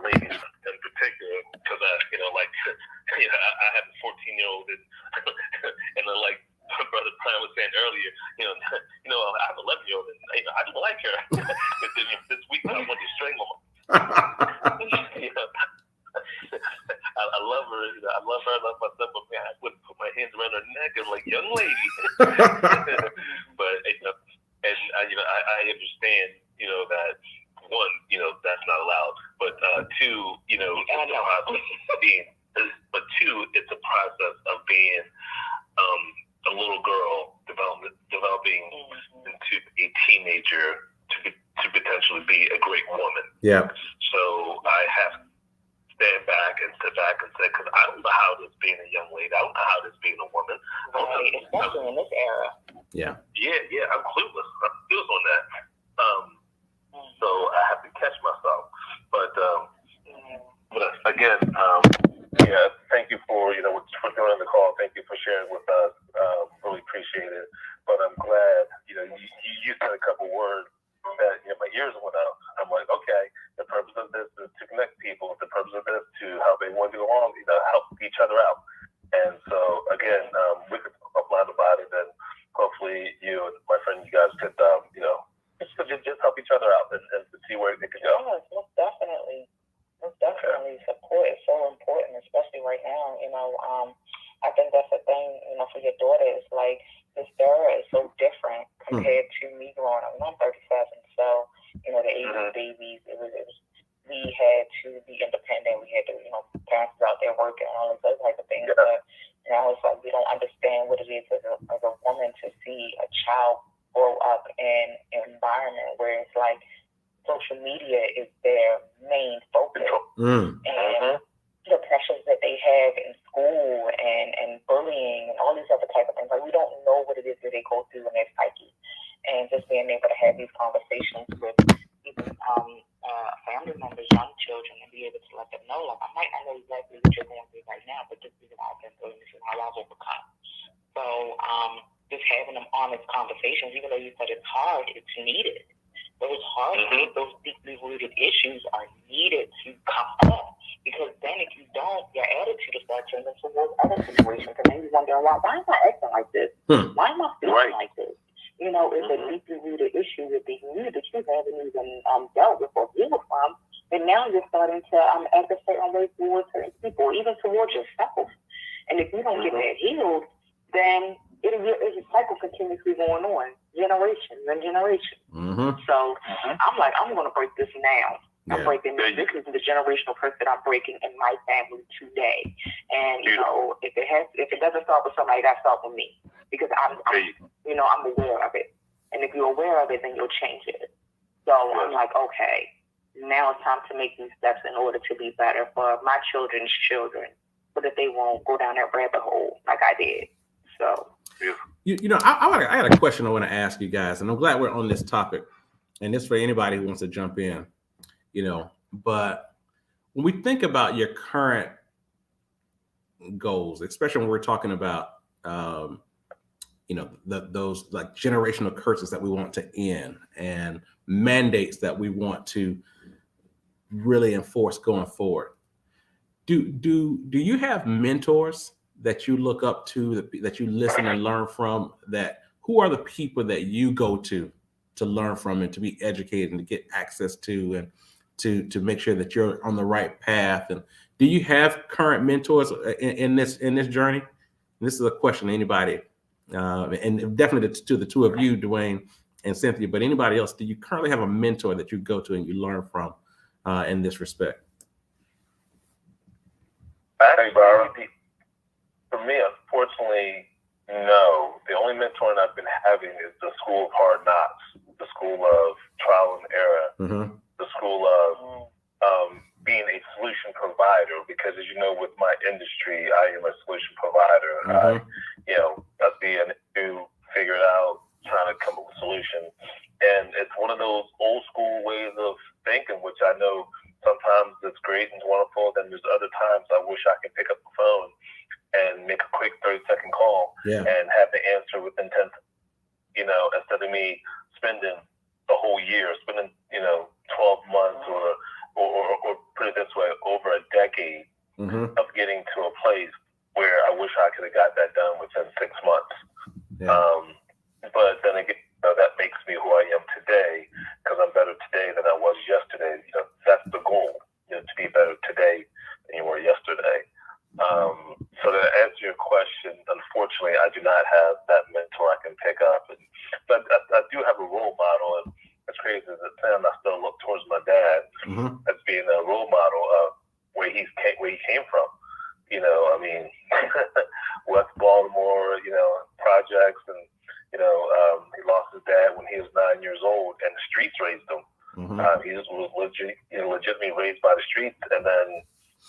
ladies in particular, because I have a 14-year-old, and like Brother Prime was saying earlier, I have an 11-year-old, and I don't like her. But then this week I want to strangle her. I love her. I love her. I love myself. But man, I wouldn't put my hands around her neck and like, young lady. But I understand. That one, that's not allowed. But two, it's a process of being a little girl developing into a teenager to potentially be a great woman. Yeah. So I have to stand back and sit back and say, because I don't know how this being a young lady, I don't know how this being a woman. Especially in this era. Yeah. Yeah, I'm clueless. On that. So I have to catch myself. But again, thank you for for doing the call. Thank you for sharing with us. Really appreciate it. But I'm glad you said a couple words that my ears went out. I'm like, okay, the purpose of this is to connect people. The purpose of this to help everyone get along, help each other out. And so again, we could talk offline about it, and hopefully you and my friend, you guys could just help each other out and to see where it could go. Yes, most definitely. Support is so important, especially right now. I think that's the thing, for your daughter, is like this era is so different compared to me growing up. I'm 37, so the 80s babies, it was we had to be independent. We had to, parents were out there working and all those type of things. Yeah. But now it's like we don't understand what it is as a woman to see a child grow up in an environment where it's like social media is their main focus. And the pressures that they have in school and bullying and all these other type of things. Like, we don't know what it is that they go through in their psyche. And just being able to have these conversations with even family members, young children, and be able to let them know, like, I might not know exactly what you're going through right now, but this is what I've been through, this is how I've overcome. So just having them honest conversations, even though you said it's hard, it's needed. Those hard, those deeply rooted issues are needed to come up, because then if you don't, your attitude will start changing towards other situations, and then you wonder, why am I acting like this? Why am I feeling like this? It's a deeply rooted issue within you that you haven't even dealt with or healed from, and now you're starting to act a certain way towards certain people, even towards yourself. And if you don't get that healed, then it's a cycle continuously going on, generations and generations. So I'm like, I'm going to break this now. I'm breaking this. This is the generational curse that I'm breaking in my family today. And if it doesn't start with somebody, that starts with me, because I'm aware of it. And if you're aware of it, then you'll change it. So I'm like, okay, now it's time to make these steps in order to be better for my children's children, so that they won't go down that rabbit hole like I did. So. I got a question I want to ask you guys, and I'm glad we're on this topic, and this for anybody who wants to jump in, but when we think about your current goals, especially when we're talking about, those like generational curses that we want to end and mandates that we want to really enforce going forward. Do you have mentors that you look up to, that you listen and learn from? That who are the people that you go to learn from and to be educated and to get access to, and to make sure that you're on the right path? And do you have current mentors in this journey? And this is a question to anybody, and definitely to the two of you, Dwayne and Cynthia, but anybody else. Do you currently have a mentor that you go to and you learn from in this respect? Hey, Byron. For me, unfortunately, no. The only mentoring I've been having is the school of hard knocks, the school of trial and error, the school of being a solution provider. Because as you know, with my industry, I am a solution provider. I see an issue, figure it out, trying to come up with a solution. And it's one of those old school ways of thinking, which I know sometimes it's great and wonderful. Then there's other times I wish I could pick up the phone and make a quick 30-second call and have the answer within 10 seconds. Instead of me spending the whole year, spending 12 months or put it this way, over a decade of getting to a place where I wish I could have got that done within 6 months. But then again, that makes me who I am today, because I'm better today than I was yesterday. That's the goal, to be better today than you were yesterday. So to answer your question, unfortunately, I do not have that mentor I can pick up. But I do have a role model, and it's crazy as it sounds, I still look towards my dad as being a role model of where he came from. West Baltimore, projects, and he lost his dad when he was 9 years old, and the streets raised him. He was legitimately raised by the streets, and then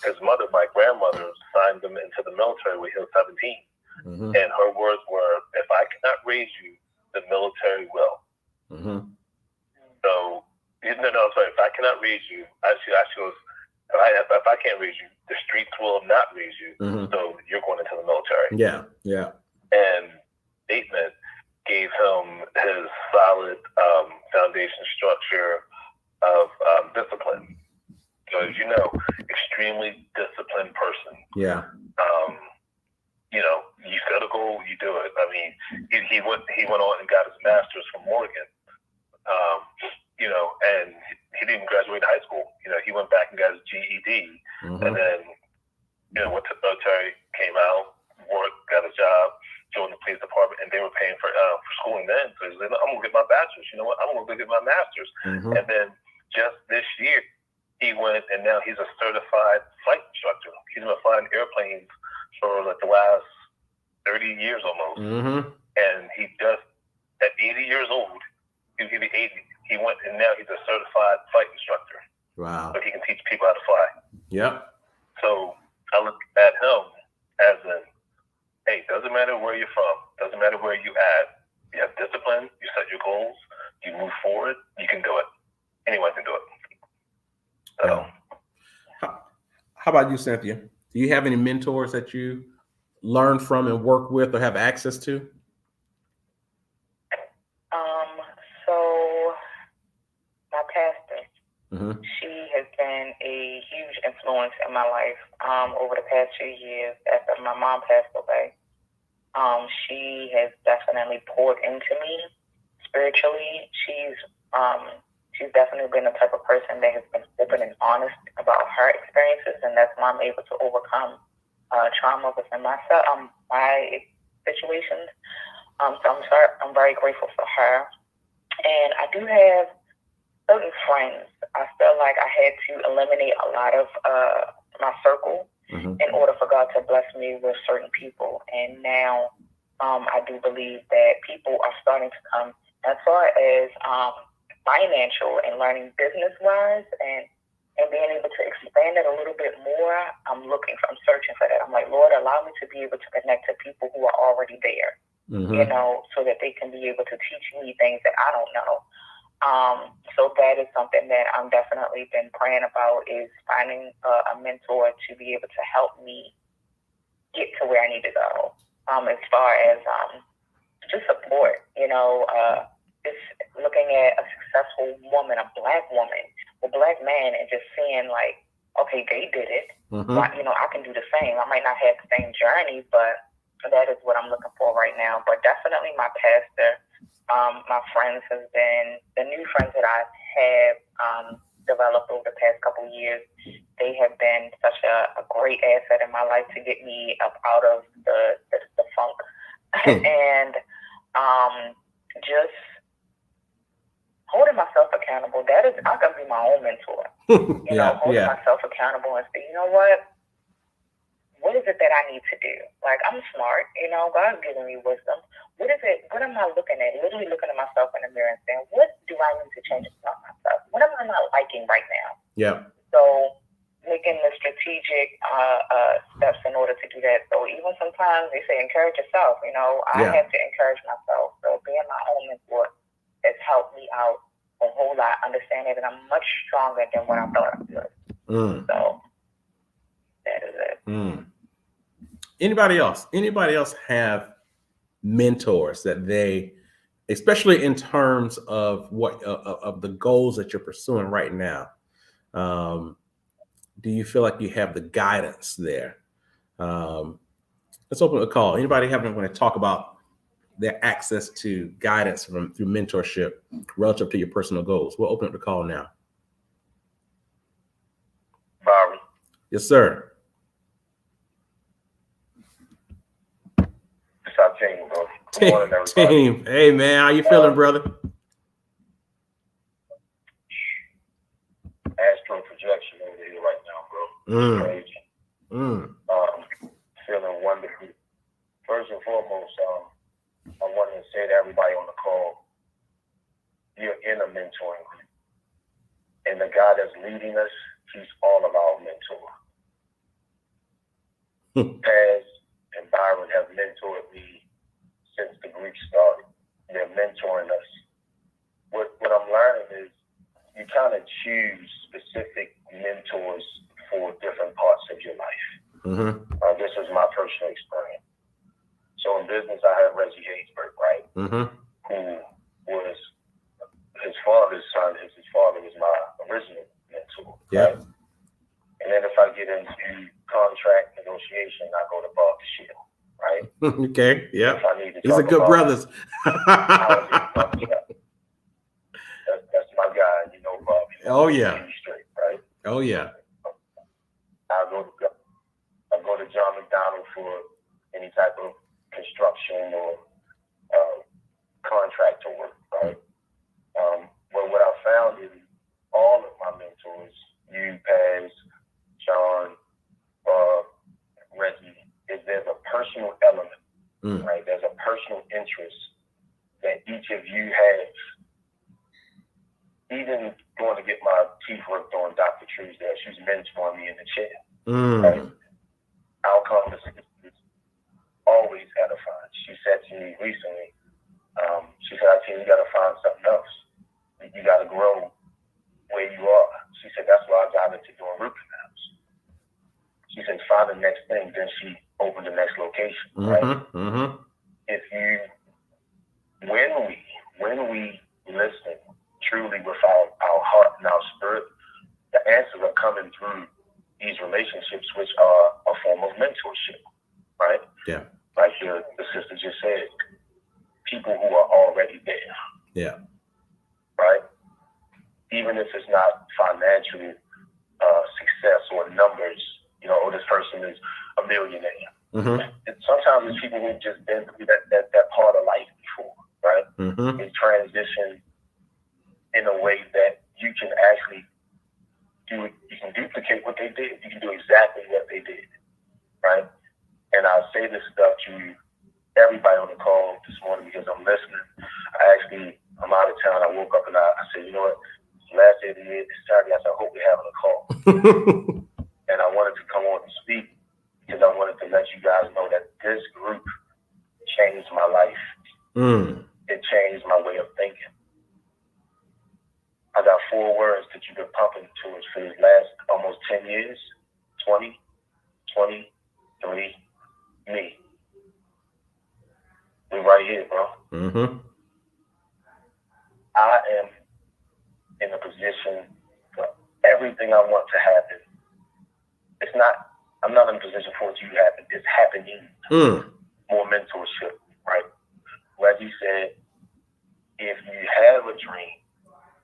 his mother, my grandmother, signed him into the military when he was 17. And her words were, "If I cannot raise you, the military will." So, if I cannot raise you, she goes, if I can't raise you, the streets will not raise you. So you're going into the military. Yeah. And statement gave him his solid foundation structure of discipline. So as you know, extremely disciplined person. You set a goal, you do it. I mean, he went on and got his master's from Morgan. And he didn't graduate high school. He went back and got his GED, and then went to the military, came out, worked, got a job, joined the police department, and they were paying for schooling then. So he said, "I'm gonna get my bachelor's. You know what? I'm gonna go get my master's." And then just this year, he went, and now he's a certified flight instructor. He's been flying airplanes for like the last 30 years almost. And he just, at 80 years old, he'll be 80. He went, and now he's a certified flight instructor. Wow. So he can teach people how to fly. Yep. So I look at him as in, hey, doesn't matter where you're from, doesn't matter where you at. You have discipline, you set your goals, you move forward, you can do it. Anyone can do it. So. How about you, Cynthia? Do you have any mentors that you learn from and work with or have access to? So my pastor, she has been a huge influence in my life over the past few years after my mom passed away. She has definitely poured into me spiritually. She's definitely been the type of person that has been open and honest about her experiences, and that's why I'm able to overcome trauma within myself, my situations. So I'm very grateful for her. And I do have certain friends. I feel like I had to eliminate a lot of my circle in order for God to bless me with certain people. And now I do believe that people are starting to come as far as financial and learning business-wise and being able to expand it a little bit more. I'm searching for that. I'm like, Lord, allow me to be able to connect to people who are already there. So that they can be able to teach me things that I don't know. So that is something that I'm definitely been praying about, is finding a mentor to be able to help me get to where I need to go. As far as just support, just looking at a successful woman, a Black woman a black man and just seeing like, okay, they did it. But, you know, I can do the same. I might not have the same journey, but that is what I'm looking for right now. But definitely my pastor, my friends has been, the new friends that I have developed over the past couple of years, they have been such a great asset in my life to get me up out of the funk. And just holding myself accountable. That is, I can be my own mentor. You know, holding myself accountable and say, you know what is it that I need to do? Like, I'm smart, you know, God's giving me wisdom. What is it? What am I looking at? Literally looking at myself in the mirror and saying, what do I need to change about myself? What am I not liking right now? Yeah. So making the strategic steps in order to do that. So even sometimes they say encourage yourself. You know, I have to encourage myself. So being my own mentor has helped me out a whole lot, understanding that I'm much stronger than what I thought I was. So that is it. Anybody else have mentors that they, especially in terms of what of the goals that you're pursuing right now? Do you feel like you have the guidance there? Let's open a call. Anybody want to talk about their access to guidance through mentorship relative to your personal goals? We'll open up the call now. Byron. Yes, sir. It's our team, bro. Good morning, everybody. Team. Hey, man. How you feeling, brother? Astro projection over here right now, bro. Crazy. Feeling wonderful. First and foremost, I want to say to everybody on the call, you're in a mentoring group. And the guy that's leading us, he's all of our mentor. Paz and Byron have mentored me since the group started. They're mentoring us. What I'm learning is you kind of choose specific mentors for different parts of your life. This is my personal experience. So in business, I have Reggie Haysbert, right? Who was his father's son. His father was my original mentor. Yeah. Right? And then if I get into contract negotiation, I go to Bob Shield, right? Okay. Yeah. If I need to These are good brothers. That's my guy, you know, Bob. Oh yeah. Straight, right? Oh yeah. I go to John McDonald for any type of construction or contractor work, right? But what I found is all of my mentors, you, Paz, John, Reggie, is there's a personal element, right? There's a personal interest that each of you has. Even going to get my teeth worked on Dr. Truesdale, she's mentoring me in the chair. Right? Outcome is always edifying. She said to me recently, she said, I tell you, you got to find something else. You got to grow where you are. She said, that's why I got into doing root canals. She said, find the next thing. Then she opened the next location, right? If you, when we listen truly with our heart and our spirit, the answers are coming through these relationships, which are a form of mentorship, right? Yeah. Like the sister just said, people who are already there. Yeah. Right? Even if it's not financial success or numbers, you know, oh, this person is a millionaire. Sometimes it's people who've just been through that part of life before, right? They transition in a way that you can actually you can duplicate what they did. You can do exactly what they did, right? And I'll say this stuff to everybody on the call this morning because I'm listening. I'm out of town. I woke up and I said, you know what? It's the last day of the year. It's Saturday. I said, I hope we're having a call. And I wanted to come on and speak because I wanted to let you guys know that this group changed my life. It changed my way of thinking. I got 4 words that you've been pumping to us for the last almost 10 years. 20, 23, me. We're right here, bro. I am in a position for everything I want to happen. I'm not in a position for it to happen. It's happening. More mentorship, right? Like you said, if you have a dream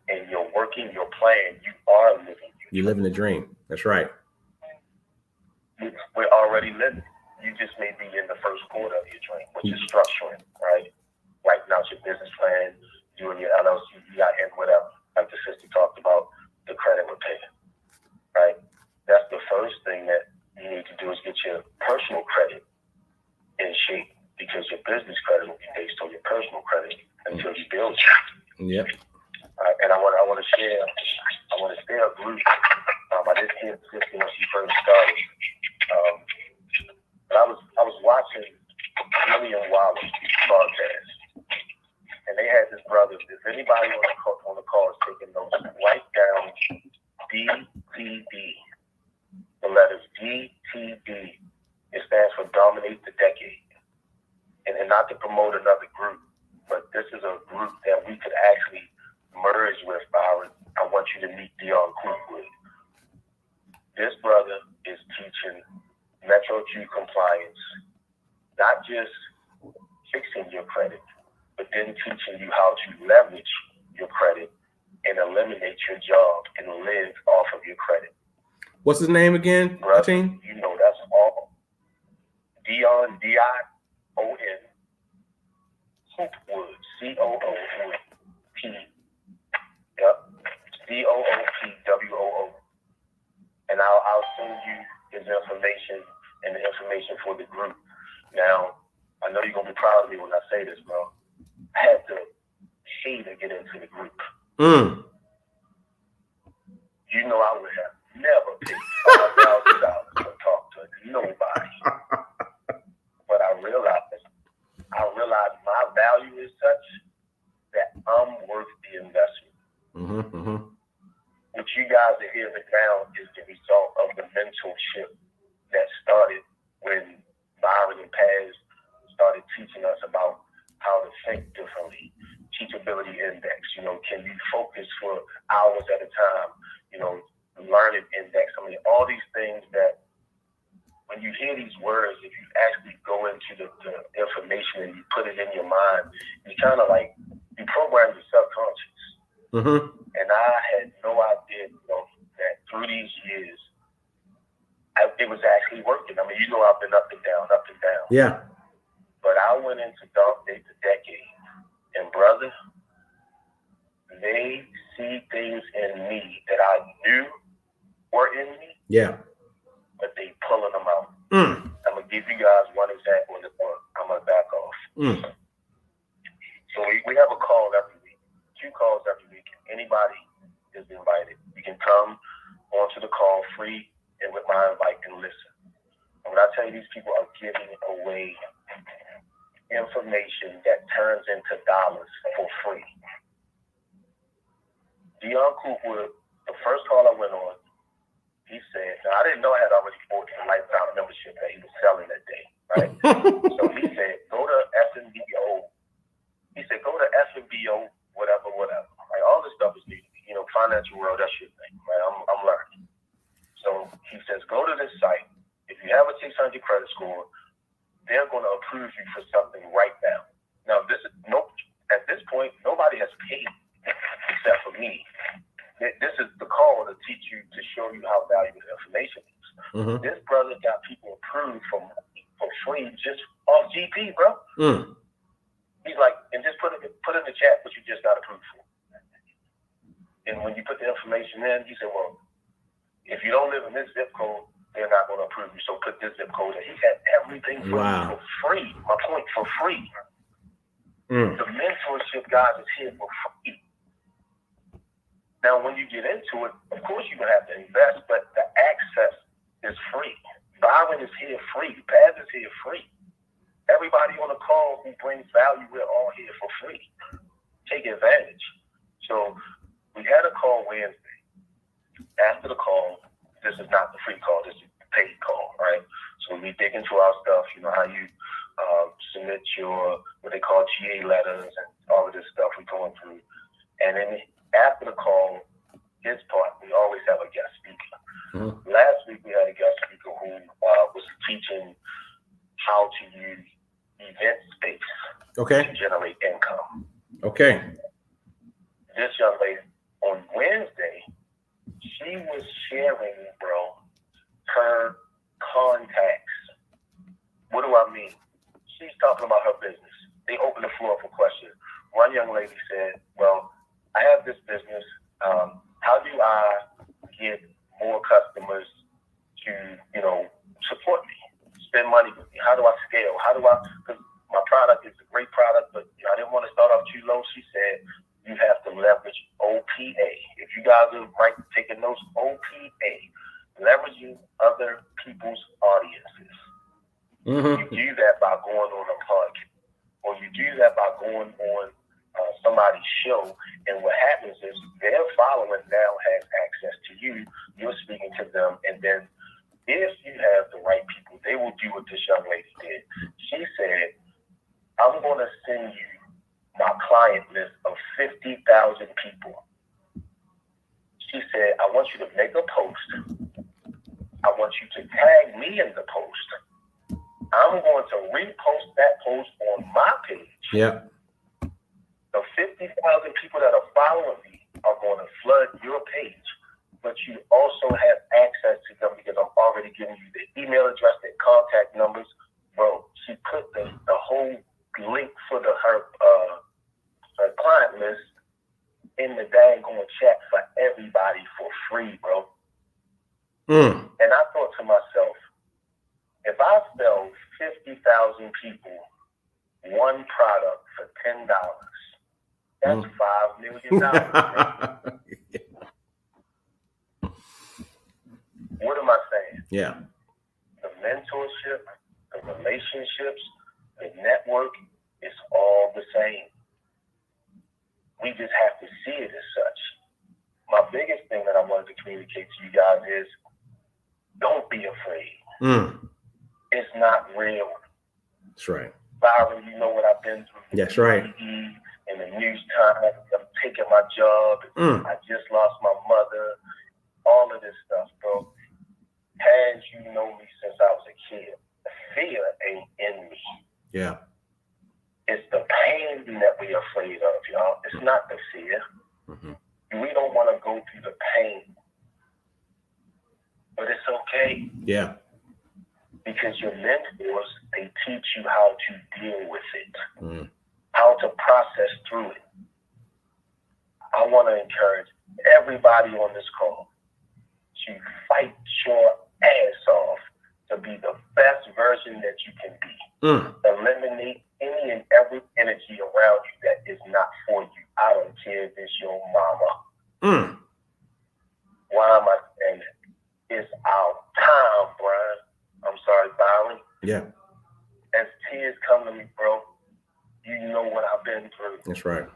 and you're working your plan, you are living. You're living the dream. That's right. We're already living. You just may be in the first quarter of your dream, which is structuring, right? Writing out your business plan, doing your LLC, EIN, whatever. Like the sister talked about, the credit repair, right? That's the first thing that you need to do is get your personal credit in shape, because your business credit will be based on your personal credit until you build it. Yep. And I want to share a group. I didn't hear the sister when she first started. But I was watching William Wallace podcast, and they had this brother. If anybody on the call is taking notes, write down DTD. The letters DTD. It stands for Dominate the Decade. And not to promote another group, but this is a group that we could actually merge with, Byron. I want you to meet Dion Coopwood. This brother is teaching Metro Q compliance, not just fixing your credit, but then teaching you how to leverage your credit and eliminate your job and live off of your credit. What's his name again, team? You know, that's all. Dion, D-I-O-N, Coopwood, C-O-O-P, yep, C-O-O-P-W-O-O. And I'll send you his information and the information for the group. Now, I know you're going to be proud of me when I say this, bro. I had to pay to get into the group. You know I would have never paid $5,000 to talk to nobody. But I realized my value is such that I'm worth the investment. What you guys are hearing now is the result of the mentorship that started when Byron and Paz started teaching us about how to think differently. Teachability index, can you focus for hours at a time? Learning index. I mean, all these things that when you hear these words, if you actually go into the information and you put it in your mind, you kind of like, you program your subconscious. And I had no idea, that through these years, it was actually working. I mean, I've been up and down. Yeah. But I went into Dominate the Decade, and brother, they see things in me that I knew were in me. Yeah. But they pulling them out. I'm gonna give you guys one example, and I'm gonna back off. So we have a call every week, 2 calls every week. Anybody is invited. You can come onto the call free and with my invite and listen. And when I tell you these people are giving away information that turns into dollars for free. Dion Coopwood, the first call I went on, he said, now I didn't know I had already bought the lifetime membership that he was selling that day, right? So he said, go to FNBO. He said, go to FNBO, whatever. Right? All this stuff is new. Financial world, that's your thing, right? I'm learning. So he says, go to this site. If you have a 600 credit score, they're going to approve you for something right now. Now, at this point, nobody has paid except for me. This is the call to teach you, to show you how valuable the information is. This brother got people approved for free just off GP, bro. He's like, and just put in the chat what you just got approved for. And when you put the information in, he said, well, if you don't live in this zip code, they're not going to approve you. So put this zip code in. He had everything for you for free. My point, for free. The mentorship guys is here for free. Now, when you get into it, of course you're going to have to invest, but the access is free. Byron is here free. Paz is here free. Everybody on the call who brings value, we're all here for free. Take advantage. So we had a call Wednesday. After the call, this is not the free call, this is the paid call, right? So we dig into our stuff, how you submit your, what they call GA letters and all of this stuff we're going through. And then after the call, his part, we always have a guest. Okay. to generate income. Okay. This young lady on Wednesday, she was sharing, bro, her contacts. What do I mean? She's talking about her business. They opened the floor for questions. One young lady said, well, I have this business. How do I get more customers to, support me, spend money with me? How do I scale? Because my product is a great product, but I didn't want to start off too low. She said, you have to leverage OPA. If you guys are taking notes, OPA, leveraging other people's audiences. Mm-hmm. You do that by going on a podcast, or you do that by going on somebody's show, and what happens is their following now has access to you. You're speaking to them, and then if you have the right people, they will do what this young lady did. She said, I'm going to send you my client list of 50,000 people. She said, I want you to make a post. I want you to tag me in the post. I'm going to repost that post on my page. Yeah. The 50,000 people that are following me are going to flood your page, but you also have access to them because I'm already giving you the email address, their contact numbers. Bro, she put the whole link for her client list in the dang chat for everybody for free, bro. Mm. And I thought to myself, if I sell 50,000 people one product for $10, that's $5 million. What am I saying? Yeah. The mentorship, the relationships, the network is all the same. We just have to see it as such. My biggest thing that I wanted to communicate to you guys is don't be afraid. Mm. It's not real. That's right. Byron, you know what I've been through. That's right. In the news time, I'm taking my job. I just lost my mother. All of this stuff, bro. Had you known me since I was a kid, fear ain't in me. Yeah. It's the pain that we're afraid of, y'all. It's not the fear. Mm-hmm. We don't want to go through the pain. But it's okay. Yeah. Because your mentors, they teach you how to deal with it, how to process through it. I want to encourage everybody on this call to fight your ass off to be the best version that you can be. Eliminate any and every energy around you that is not for you. I don't care if it's your mama. Why am I saying that? It's our time, Brian. I'm sorry, Byron. Yeah. As tears come to me, bro, you know what I've been through. That's right.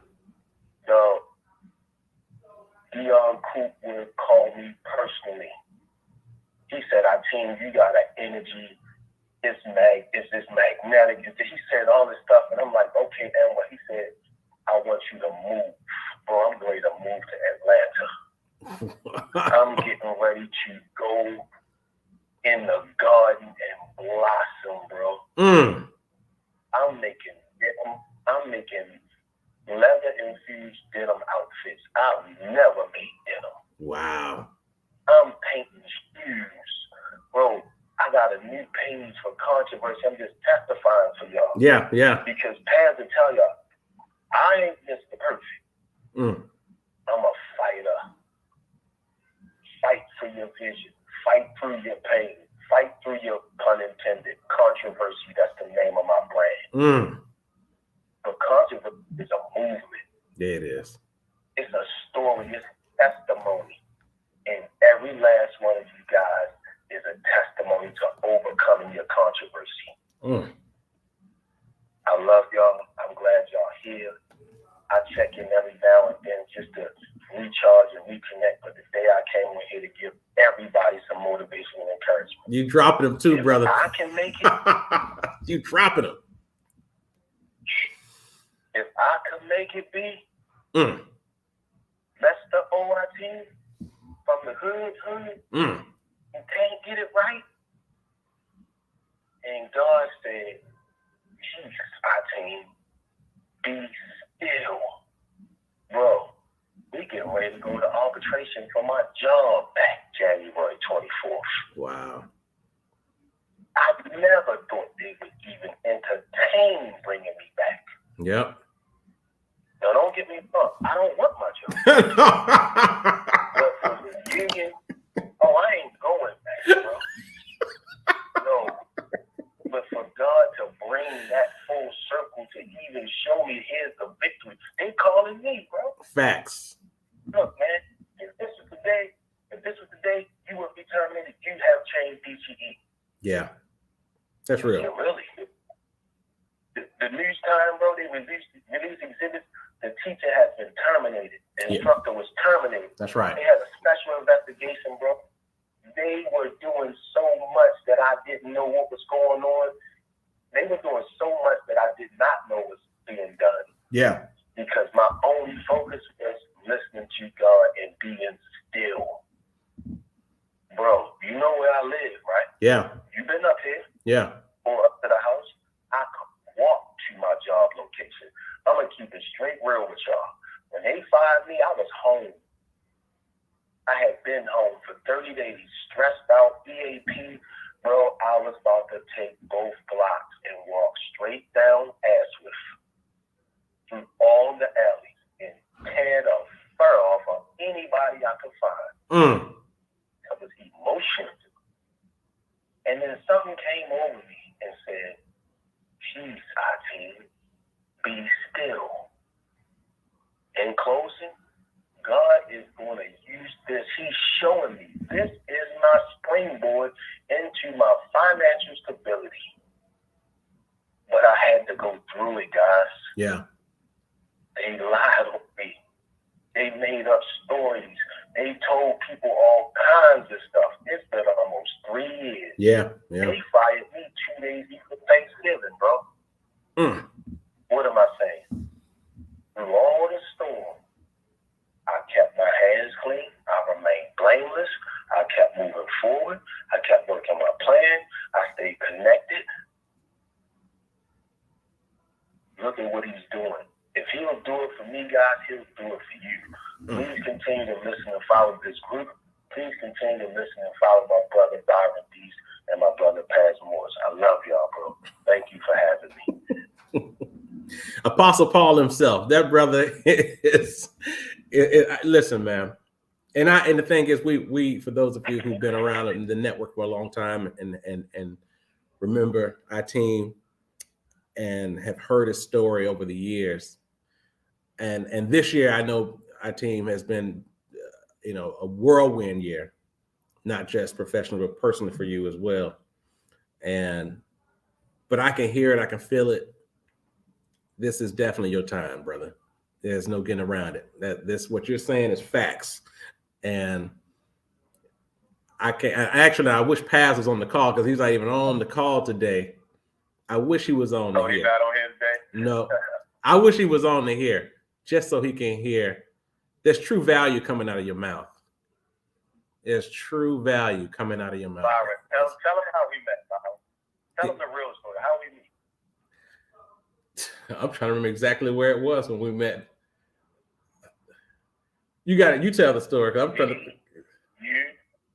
So, Dion Coop would call me personally. He said, "Team, you got an energy. It's this magnetic." He said all this stuff, and I'm like, okay, and what he said, I want you to move. Bro, I'm ready to move to Atlanta. I'm getting ready to go in the garden and blossom, bro. I'm making leather infused denim outfits. I've never made denim. Wow. I'm painting shoes, bro. I got a new page for controversy. I'm just testifying for y'all. Yeah, yeah. Because Paz will tell y'all, I ain't Mr. Perfect. I'm a fighter. Fight for your vision. Fight through your pain. Fight through your pun intended controversy. That's the name of my brand. But controversy is a movement. Yeah, it is. It's a story. It's testimony. And every last one of you guys is a testimony to overcoming your controversy. I love y'all. I'm glad y'all here. I check in every now and then just to recharge and reconnect. But today I came in here to give everybody some motivation and encouragement. You dropping them too, brother. I can make it. You dropping them. If I could make it be, messed up OIT from the hood, you can't get it right. And God said, Jesus, our team, be still. Bro, we getting ready to go to arbitration for my job back January 24th. Wow. I never thought they would even entertain bringing me back. Yep. Now, don't get me wrong. I don't want my job. But for the union, I ain't going back, bro. No. But for God to bring that full circle to even show me here's the victory, they calling me, bro. Facts. Look, man, if this was the day you would be terminated, you have changed DCE. Yeah. That's real. Yeah, really. The news time, bro, they released exhibits. The teacher has been terminated. The instructor was terminated. That's right. They had a special investigation, bro. They were doing so much that I didn't know what was going on. They were doing so much that I did not know was being done. Yeah. Because my only focus was listening to God and being still. Bro, you know where I live, right? Yeah. You been up here? Yeah. Or up to the house? I could walk to my job location. I'm going to keep it straight real with y'all. When they fired me, I was home. I had been home for 30 days, stressed out, EAP. Bro, I was about to take both blocks and walk straight down Ashworth through all the alleys and tear the fur off of anybody I could find. I was emotional. And then something came over me and said, "Peace, Ateen, be still." In closing, God is going to use this. He's showing me this is my springboard into my financial stability. But I had to go through it, guys. Yeah. They lied on me. They made up stories. They told people all kinds of stuff. It's been almost 3 years. Yeah. Yeah. They fired me 2 days before Thanksgiving, bro. What am I saying? Through all the storm, I kept my hands clean. I remained blameless. I kept moving forward. I kept working my plan. I stayed connected. Look at what he's doing. If he'll do it for me, guys, he'll do it for you. Please continue to listen and follow this group. Please continue to listen and follow my brother Byron Dees and my brother Paz Morris. I love y'all, bro. Thank you for having me. Apostle Paul himself, that brother is. Listen, man, and the thing is, we for those of you who've been around in the network for a long time and remember our team and have heard his story over the years, and this year I know our team has been, a whirlwind year, not just professionally but personally for you as well, but I can hear it, I can feel it. This is definitely your time, brother. There's no getting around it. What you're saying is facts. And I wish Paz was on the call because he's not even on the call today. I wish he was on he's not on here today? No. I wish he was on here just so he can hear. There's true value coming out of your mouth. There's true value coming out of your mouth. Byron, tell him how we met, Byron. Tell him the real story. How we meet. I'm trying to remember exactly where it was when we met. You got it. You tell the story. I'm trying to. You.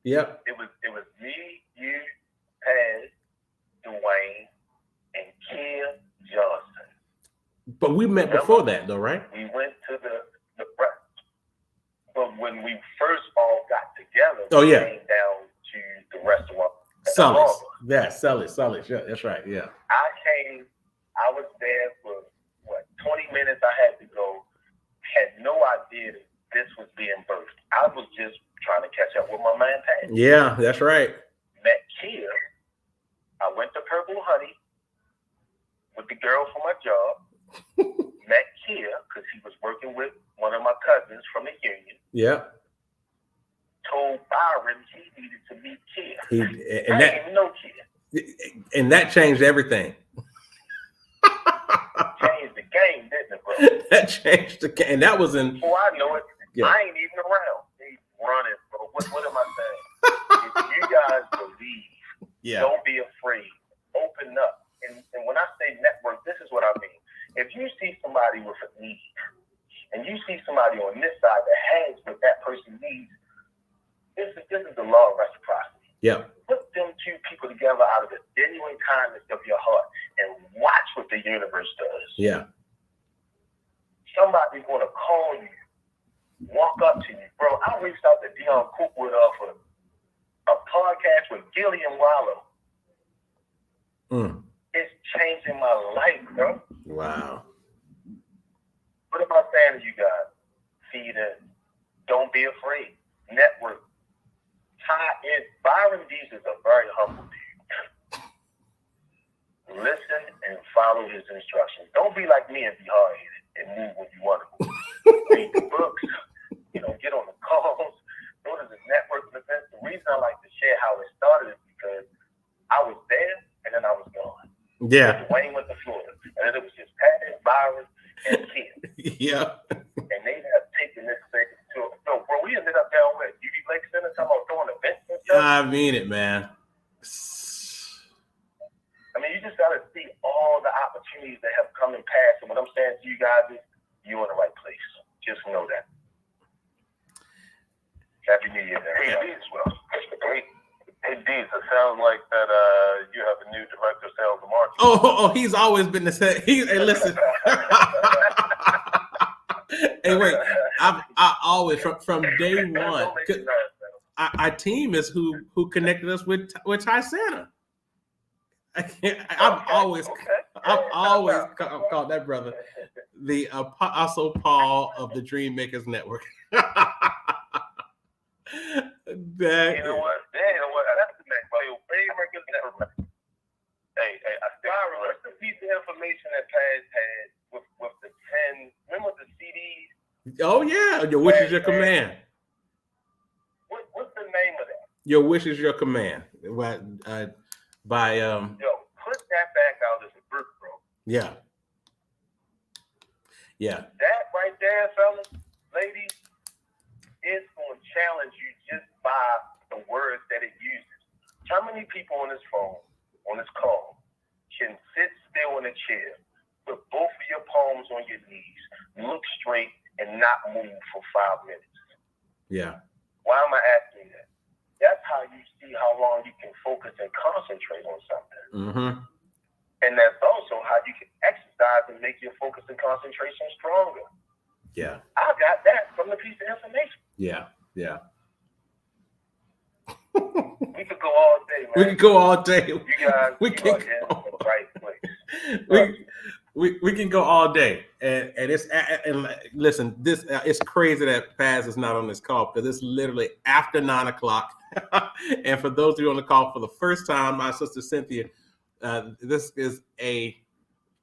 Yep. It was me, you, Paz, Dwayne, and Kia Johnson. But we met before that, though, right? We went to the but when we first all got together, we came down to the restaurant. Sully's. Yeah, Sully's. Yeah, that's right. Yeah. I was there for 20 minutes. I had to go. Had no idea that this was being birthed. I was just trying to catch up with my man Pat. Yeah, that's right. Met Kia. I went to Purple Honey with the girl from my job. Met Kia because he was working with one of my cousins from the union. Yeah. Told Byron he needed to meet Kia. And I didn't even know Kia. And that changed everything. Changed the game, didn't it, bro? That changed the game. And that was in. Before I know it, yeah. I ain't even around. They running, bro. What am I saying? If you guys believe, don't be afraid. Open up. And when I say network, this is what I mean. If you see somebody with a need, and you see somebody on this side that has what that person needs, this is the law of reciprocity. Yeah. Put them two people together out of the genuine kindness of your heart and watch what the universe does. Yeah. Somebody's going to call you, walk up to you. Bro, I reached out to Dion Cookwood for a podcast with Gillian Wallow. It's changing my life, bro. Wow. What am I saying to you guys? Feed in. Don't be afraid. Network. Byron Dees is a very humble dude. Listen and follow his instructions. Don't be like me and be hard-headed and move when you want to move. Read the books, get on the calls, go to the networking events. The reason I like to share how it started is because I was there and then I was gone. Yeah. Dwayne went to Florida, and then it was just Pat, Byron, and Kim. Yeah. And they have taken this thing to it. So, bro, we ended up down with UD Lake Center talking about throwing events and stuff. I mean it, man. I mean, you just got to see all the opportunities that have come and passed. And what I'm saying to you guys is, you're in the right place. Just know that. Happy New Year, there. Hey, Dees, well. Hey, Dees, it sounds like that you have a new director of sales and marketing. Oh, he's always been the same. Hey, listen. Hey, wait. I always from day one. Our team is who connected us with Ty Santa. I've always called that brother the Apostle Paul of the Dream Makers Network. You know what? That's the next. Hey, I still what's the piece of information that Paz had with the 10? Remember the CDs? Oh yeah, your wish is your command. What's the name of that? Your wish is your command. By Yo, put that back out as a book, bro. Yeah. That right there, fellas, ladies, is going to challenge you just by the words that it uses. How many people on this phone, on this call, can sit still in a chair with both of your palms on your knees, look straight, and not move for 5 minutes? Yeah. Why am I asking that? That's how you see how long you can focus and concentrate on something. Mm-hmm. And that's also how you can exercise and make your focus and concentration stronger. Yeah. I got that from the piece of information. Yeah. We could go all day, man. We could go all day. You guys, we you can are in the right place. we can go all day, and it's and listen. This it's crazy that Paz is not on this call because it's literally after 9:00. And for those of you on the call for the first time, my sister Cynthia, this is a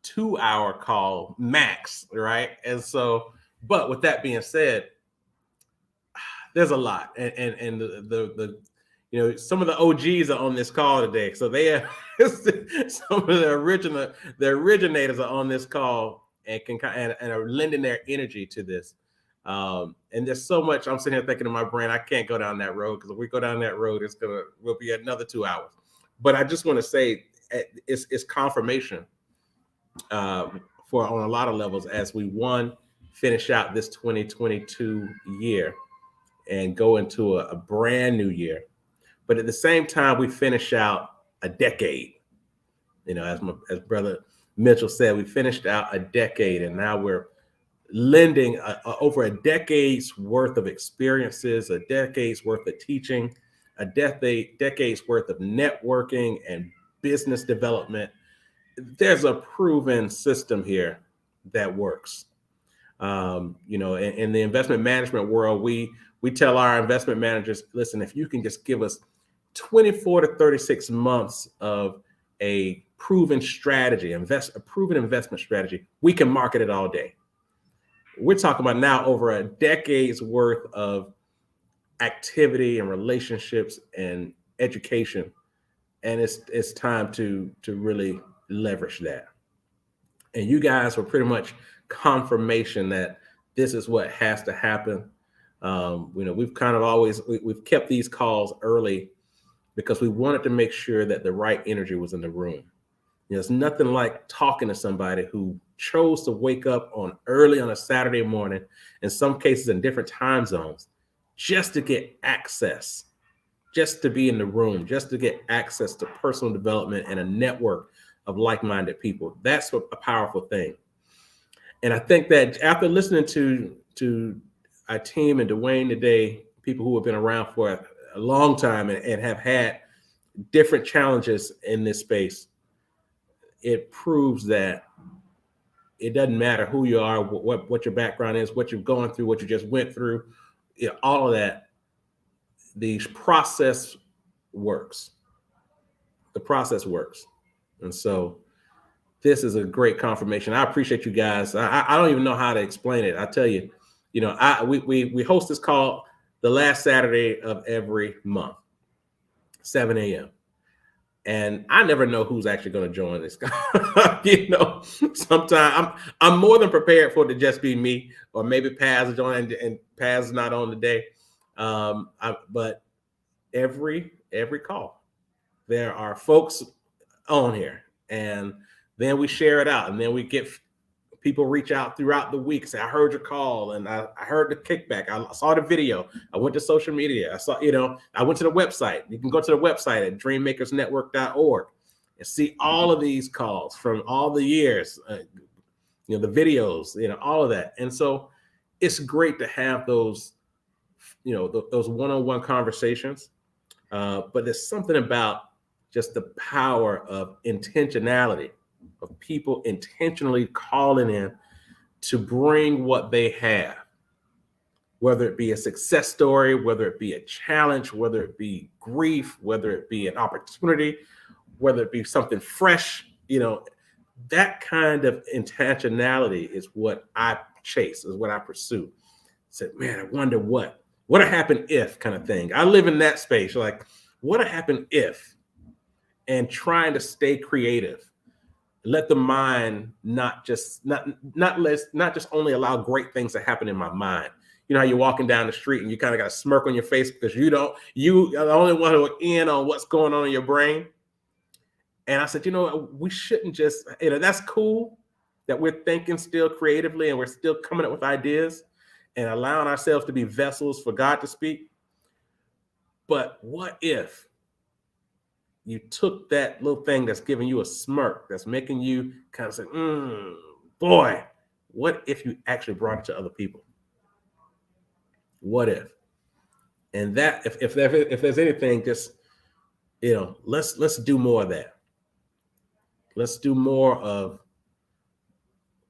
2-hour call max, right? And so, but with that being said, there's a lot, and the some of the OGs are on this call today, so they have some of the originators are on this call and are lending their energy to this. And there's so much I'm sitting here thinking in my brain, I can't go down that road, because if we go down that road, will be another 2 hours. But I just want to say it's confirmation for on a lot of levels as we finish out this 2022 year and go into a brand new year. But at the same time, we finish out a decade. As Brother Mitchell said, we finished out a decade, and now we're lending over a decade's worth of experiences, a decade's worth of teaching, a decade's worth of networking and business development. There's a proven system here that works. In the investment management world, we tell our investment managers, listen, if you can just give us 24 to 36 months of a proven strategy, a proven investment strategy, we can market it all day. We're talking about now over a decade's worth of activity and relationships and education. And it's time to really leverage that. And you guys were pretty much confirmation that this is what has to happen. We've kind of always, we've kept these calls early because we wanted to make sure that the right energy was in the room. There's nothing like talking to somebody who chose to wake up early on a Saturday morning, in some cases in different time zones, just to get access, just to be in the room, just to get access to personal development and a network of like-minded people. That's a powerful thing. And I think that after listening to our team and Dwayne today, people who have been around for a long time and have had different challenges in this space, it proves that it doesn't matter who you are, what your background is, what you're going through, what you just went through, all of that. The process works. The process works. And so this is a great confirmation. I appreciate you guys. I don't even know how to explain it. I tell you, we host this call the last Saturday of every month, 7 a.m. And I never know who's actually going to join this. Sometimes I'm more than prepared for it to just be me, or maybe Paz is joining and Paz is not on today. But every call, there are folks on here, and then we share it out, and then we get people reach out throughout the week, say, I heard your call, and I heard the kickback. I saw the video. I went to social media. I went to the website. You can go to the website at dreammakersnetwork.org and see all of these calls from all the years, the videos, all of that. And so it's great to have those, those one-on-one conversations. But there's something about just the power of intentionality, of people intentionally calling in to bring what they have, whether it be a success story, whether it be a challenge, whether it be grief, whether it be an opportunity, whether it be something fresh, that kind of intentionality is what I chase, is what I pursue. Said, man, I wonder what would happen if kind of thing. I live in that space. Like, what would happen if, and trying to stay creative. Let the mind not just only allow great things to happen in my mind. You know how you're walking down the street and you kind of got a smirk on your face because you are the only one who are in on what's going on in your brain. And I said, we shouldn't just, that's cool that we're thinking still creatively and we're still coming up with ideas and allowing ourselves to be vessels for God to speak. But what if you took that little thing that's giving you a smirk, that's making you kind of say, boy, what if you actually brought it to other people? What if? And that, if there's anything, just, let's do more of that. Let's do more of,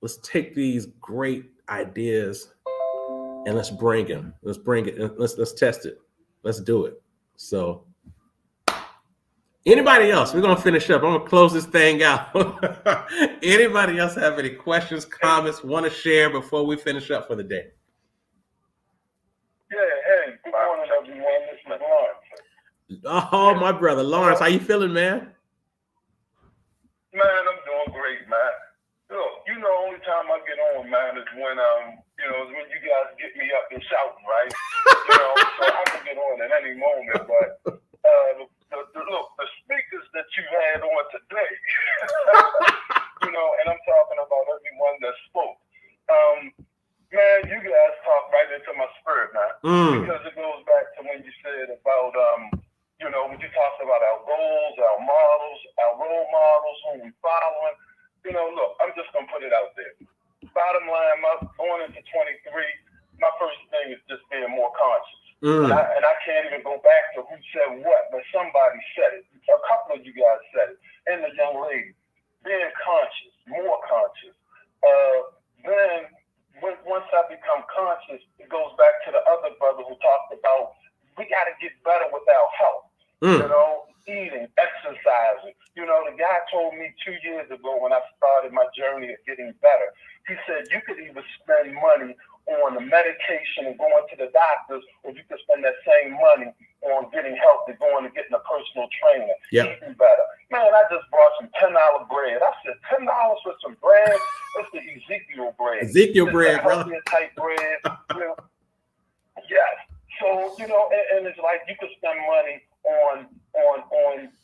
let's take these great ideas and let's bring them. Let's bring it. Let's test it. Let's do it. So, anybody else? We're gonna finish up. I'm gonna close this thing out. Anybody else have any questions, comments, want to share before we finish up for the day? Yeah, hey, good morning, everyone. This is Lawrence. Oh, my brother, Lawrence, how you feeling, man? Man, I'm doing great, man. Look, only time I get on, man, is when when you guys get me up and shouting, right? So I can get on at any moment, but the speakers that you had on today, and I'm talking about everyone that spoke. Man, you guys talk right into my spirit, man, because it goes back to when you said about, when you talked about our goals, our models, our role models, who we following. Look, I'm just gonna put it out there. Bottom line, going into 23, my first thing is just being more conscious. And I can't even go back to who said what, but somebody said it. A couple of you guys said it. And the young lady, being conscious, more conscious. Then once I become conscious, it goes back to the other brother who talked about we got to get better with our health. Eating, exercising. The guy told me 2 years ago when I started my journey of getting better, he said you could either spend money on the medication and going to the doctors, or you could spend that same money on getting healthy, going and getting a personal trainer, eating better. Man, I just bought some $10 bread. I said, $10 for some bread? That's the Ezekiel bread. Ezekiel bread, brother. Type bread. Yes. So, and it's like you could spend money on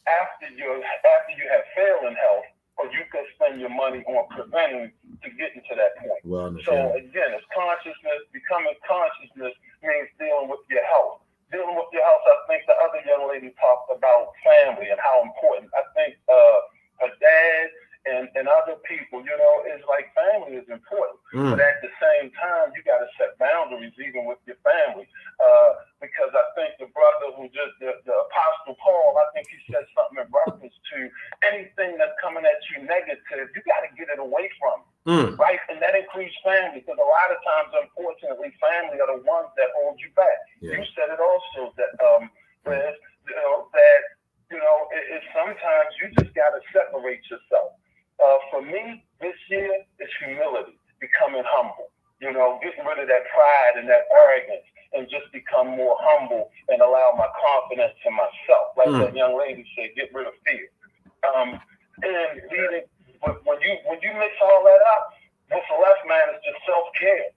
after you have failing health, or you can spend your money on preventing to getting to that point. Well, so again, it's consciousness. Becoming consciousness means dealing with your health. Dealing with your health, I think the other young lady talked about family and how important. I think her dad and other people, you know, is like family is important. But at the same time, you got to set boundaries even with your family. Because I think the brother who just, the Apostle Paul, I think he said something in reference to anything that's coming at you negative, you got to get it away from. Right? And that includes family, because a lot of times, unfortunately, family are the ones that hold you back. Yeah. You said it also that, Liz, it sometimes you just got to separate yourself. For me, this year is humility, becoming humble, you know, getting rid of that pride and that arrogance and just become more humble and allow my confidence in myself. Like that young lady said, get rid of fear. And leading, when you mix all that up, what's left, man, is just self-care.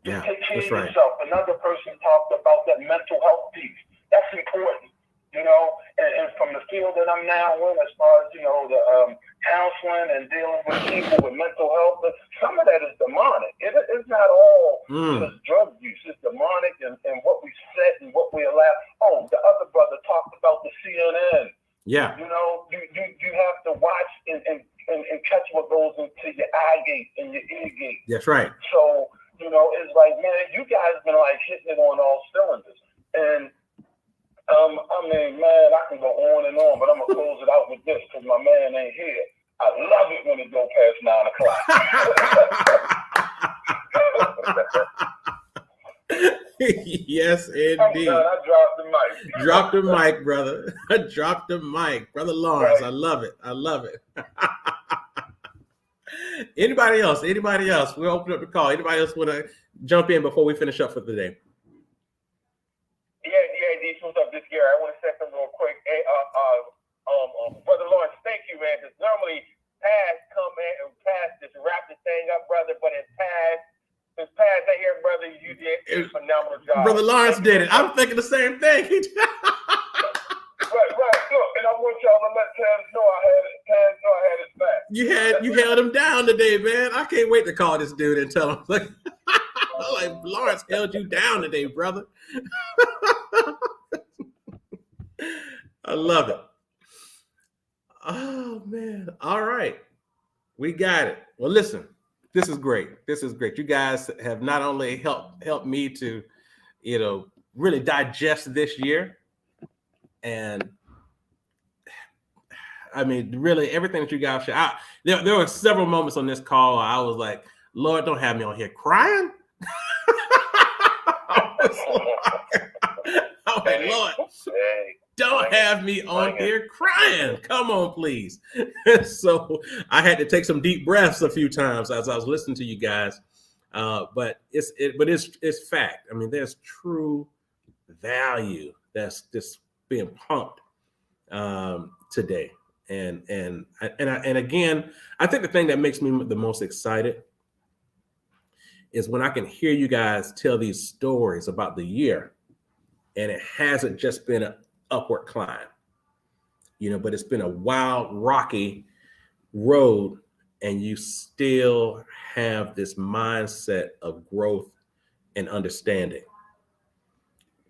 Just take care of yourself. Right. Another person talked about that mental health piece. That's important. You know, and from the field that I'm now in, as far as, you know, the counseling and dealing with people with mental health, but some of that is demonic. It's not all just drug use. It's demonic and what we set and what we allow. Oh, the other brother talked about the CNN. Yeah. You know, you have to watch and catch what goes into your eye gate and your ear gate. That's right. So, you know, it's like, man, you guys been like hitting it on all cylinders. And I mean, man, I can go on and on, but I'm gonna close it out with this because my man ain't here. I love it when it go past 9 o'clock. Yes, indeed. I dropped the mic. Drop the mic, brother. Drop the mic, Brother Lawrence. Right. I love it. I love it. Anybody else? We'll open up the call. Anybody else want to jump in before we finish up for the day? What's up, this year? I want to say something real quick. Hey, Brother Lawrence, thank you, man. Because normally past come in and past just wrap this thing up, brother. But in past I hear, brother, you did a phenomenal job. Brother Lawrence did it. I'm thinking the same thing. Right. Look, and I want y'all to let Taz know I had his back. You held him down today, man. I can't wait to call this dude and tell him like Lawrence held you down today, brother. I love it. Oh man. All right. We got it. Well, listen, this is great. You guys have not only helped me to, you know, really digest this year. And I mean, really everything that you guys share. There were several moments on this call I was like, Lord, don't have me on here crying. Oh, Lord, don't have me on here crying. Come on, please. So I had to take some deep breaths a few times as I was listening to you guys. But it's fact. I mean, there's true value that's just being pumped today. And again, I think the thing that makes me the most excited is when I can hear you guys tell these stories about the year, and it hasn't just been an upward climb, you know, but it's been a wild, rocky road, and you still have this mindset of growth and understanding,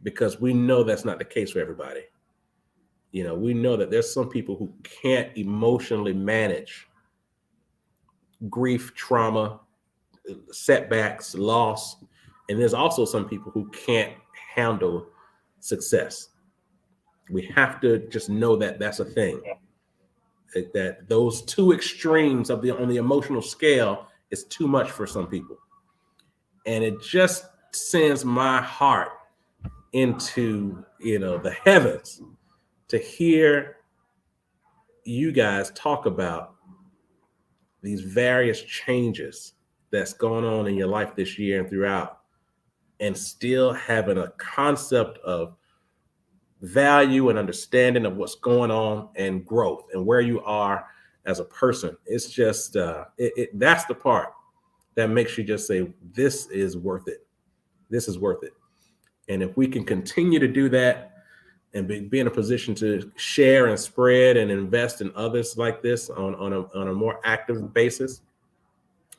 because we know that's not the case for everybody. You know, we know that there's some people who can't emotionally manage grief, trauma, setbacks, loss. And there's also some people who can't handle success. We have to just know that that's a thing. That those two extremes on the emotional scale is too much for some people. And it just sends my heart into, you know, the heavens to hear you guys talk about these various changes that's going on in your life this year and throughout, and still having a concept of value and understanding of what's going on and growth and where you are as a person. It's just, that's the part that makes you just say, this is worth it. This is worth it. And if we can continue to do that, and be in a position to share and spread and invest in others like this on a more active basis.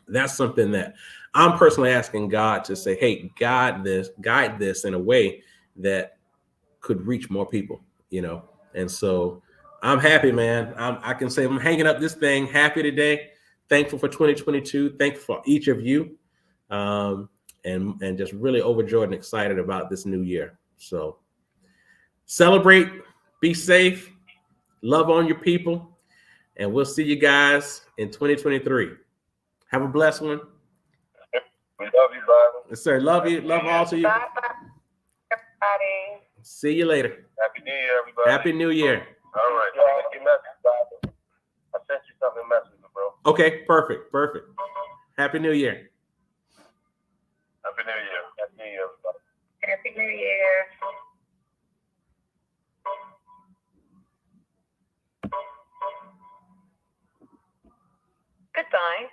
That's something that I'm personally asking God to say, hey, guide this in a way that could reach more people, And so I'm happy, man. I can say I'm hanging up this thing happy today. Thankful for 2022. Thankful for each of you. And just really overjoyed and excited about this new year. So celebrate, be safe, love on your people, and we'll see you guys in 2023. Have a blessed one. We love you, brother. Yes, sir. Love you. Love all to you. Bye, everybody. See you later. Happy New Year, everybody. Happy New Year. All right. I sent you message, brother. I sent you something message, bro. Okay, perfect. Happy New Year. Happy New Year. Happy New Year, everybody. Happy New Year. Goodbye.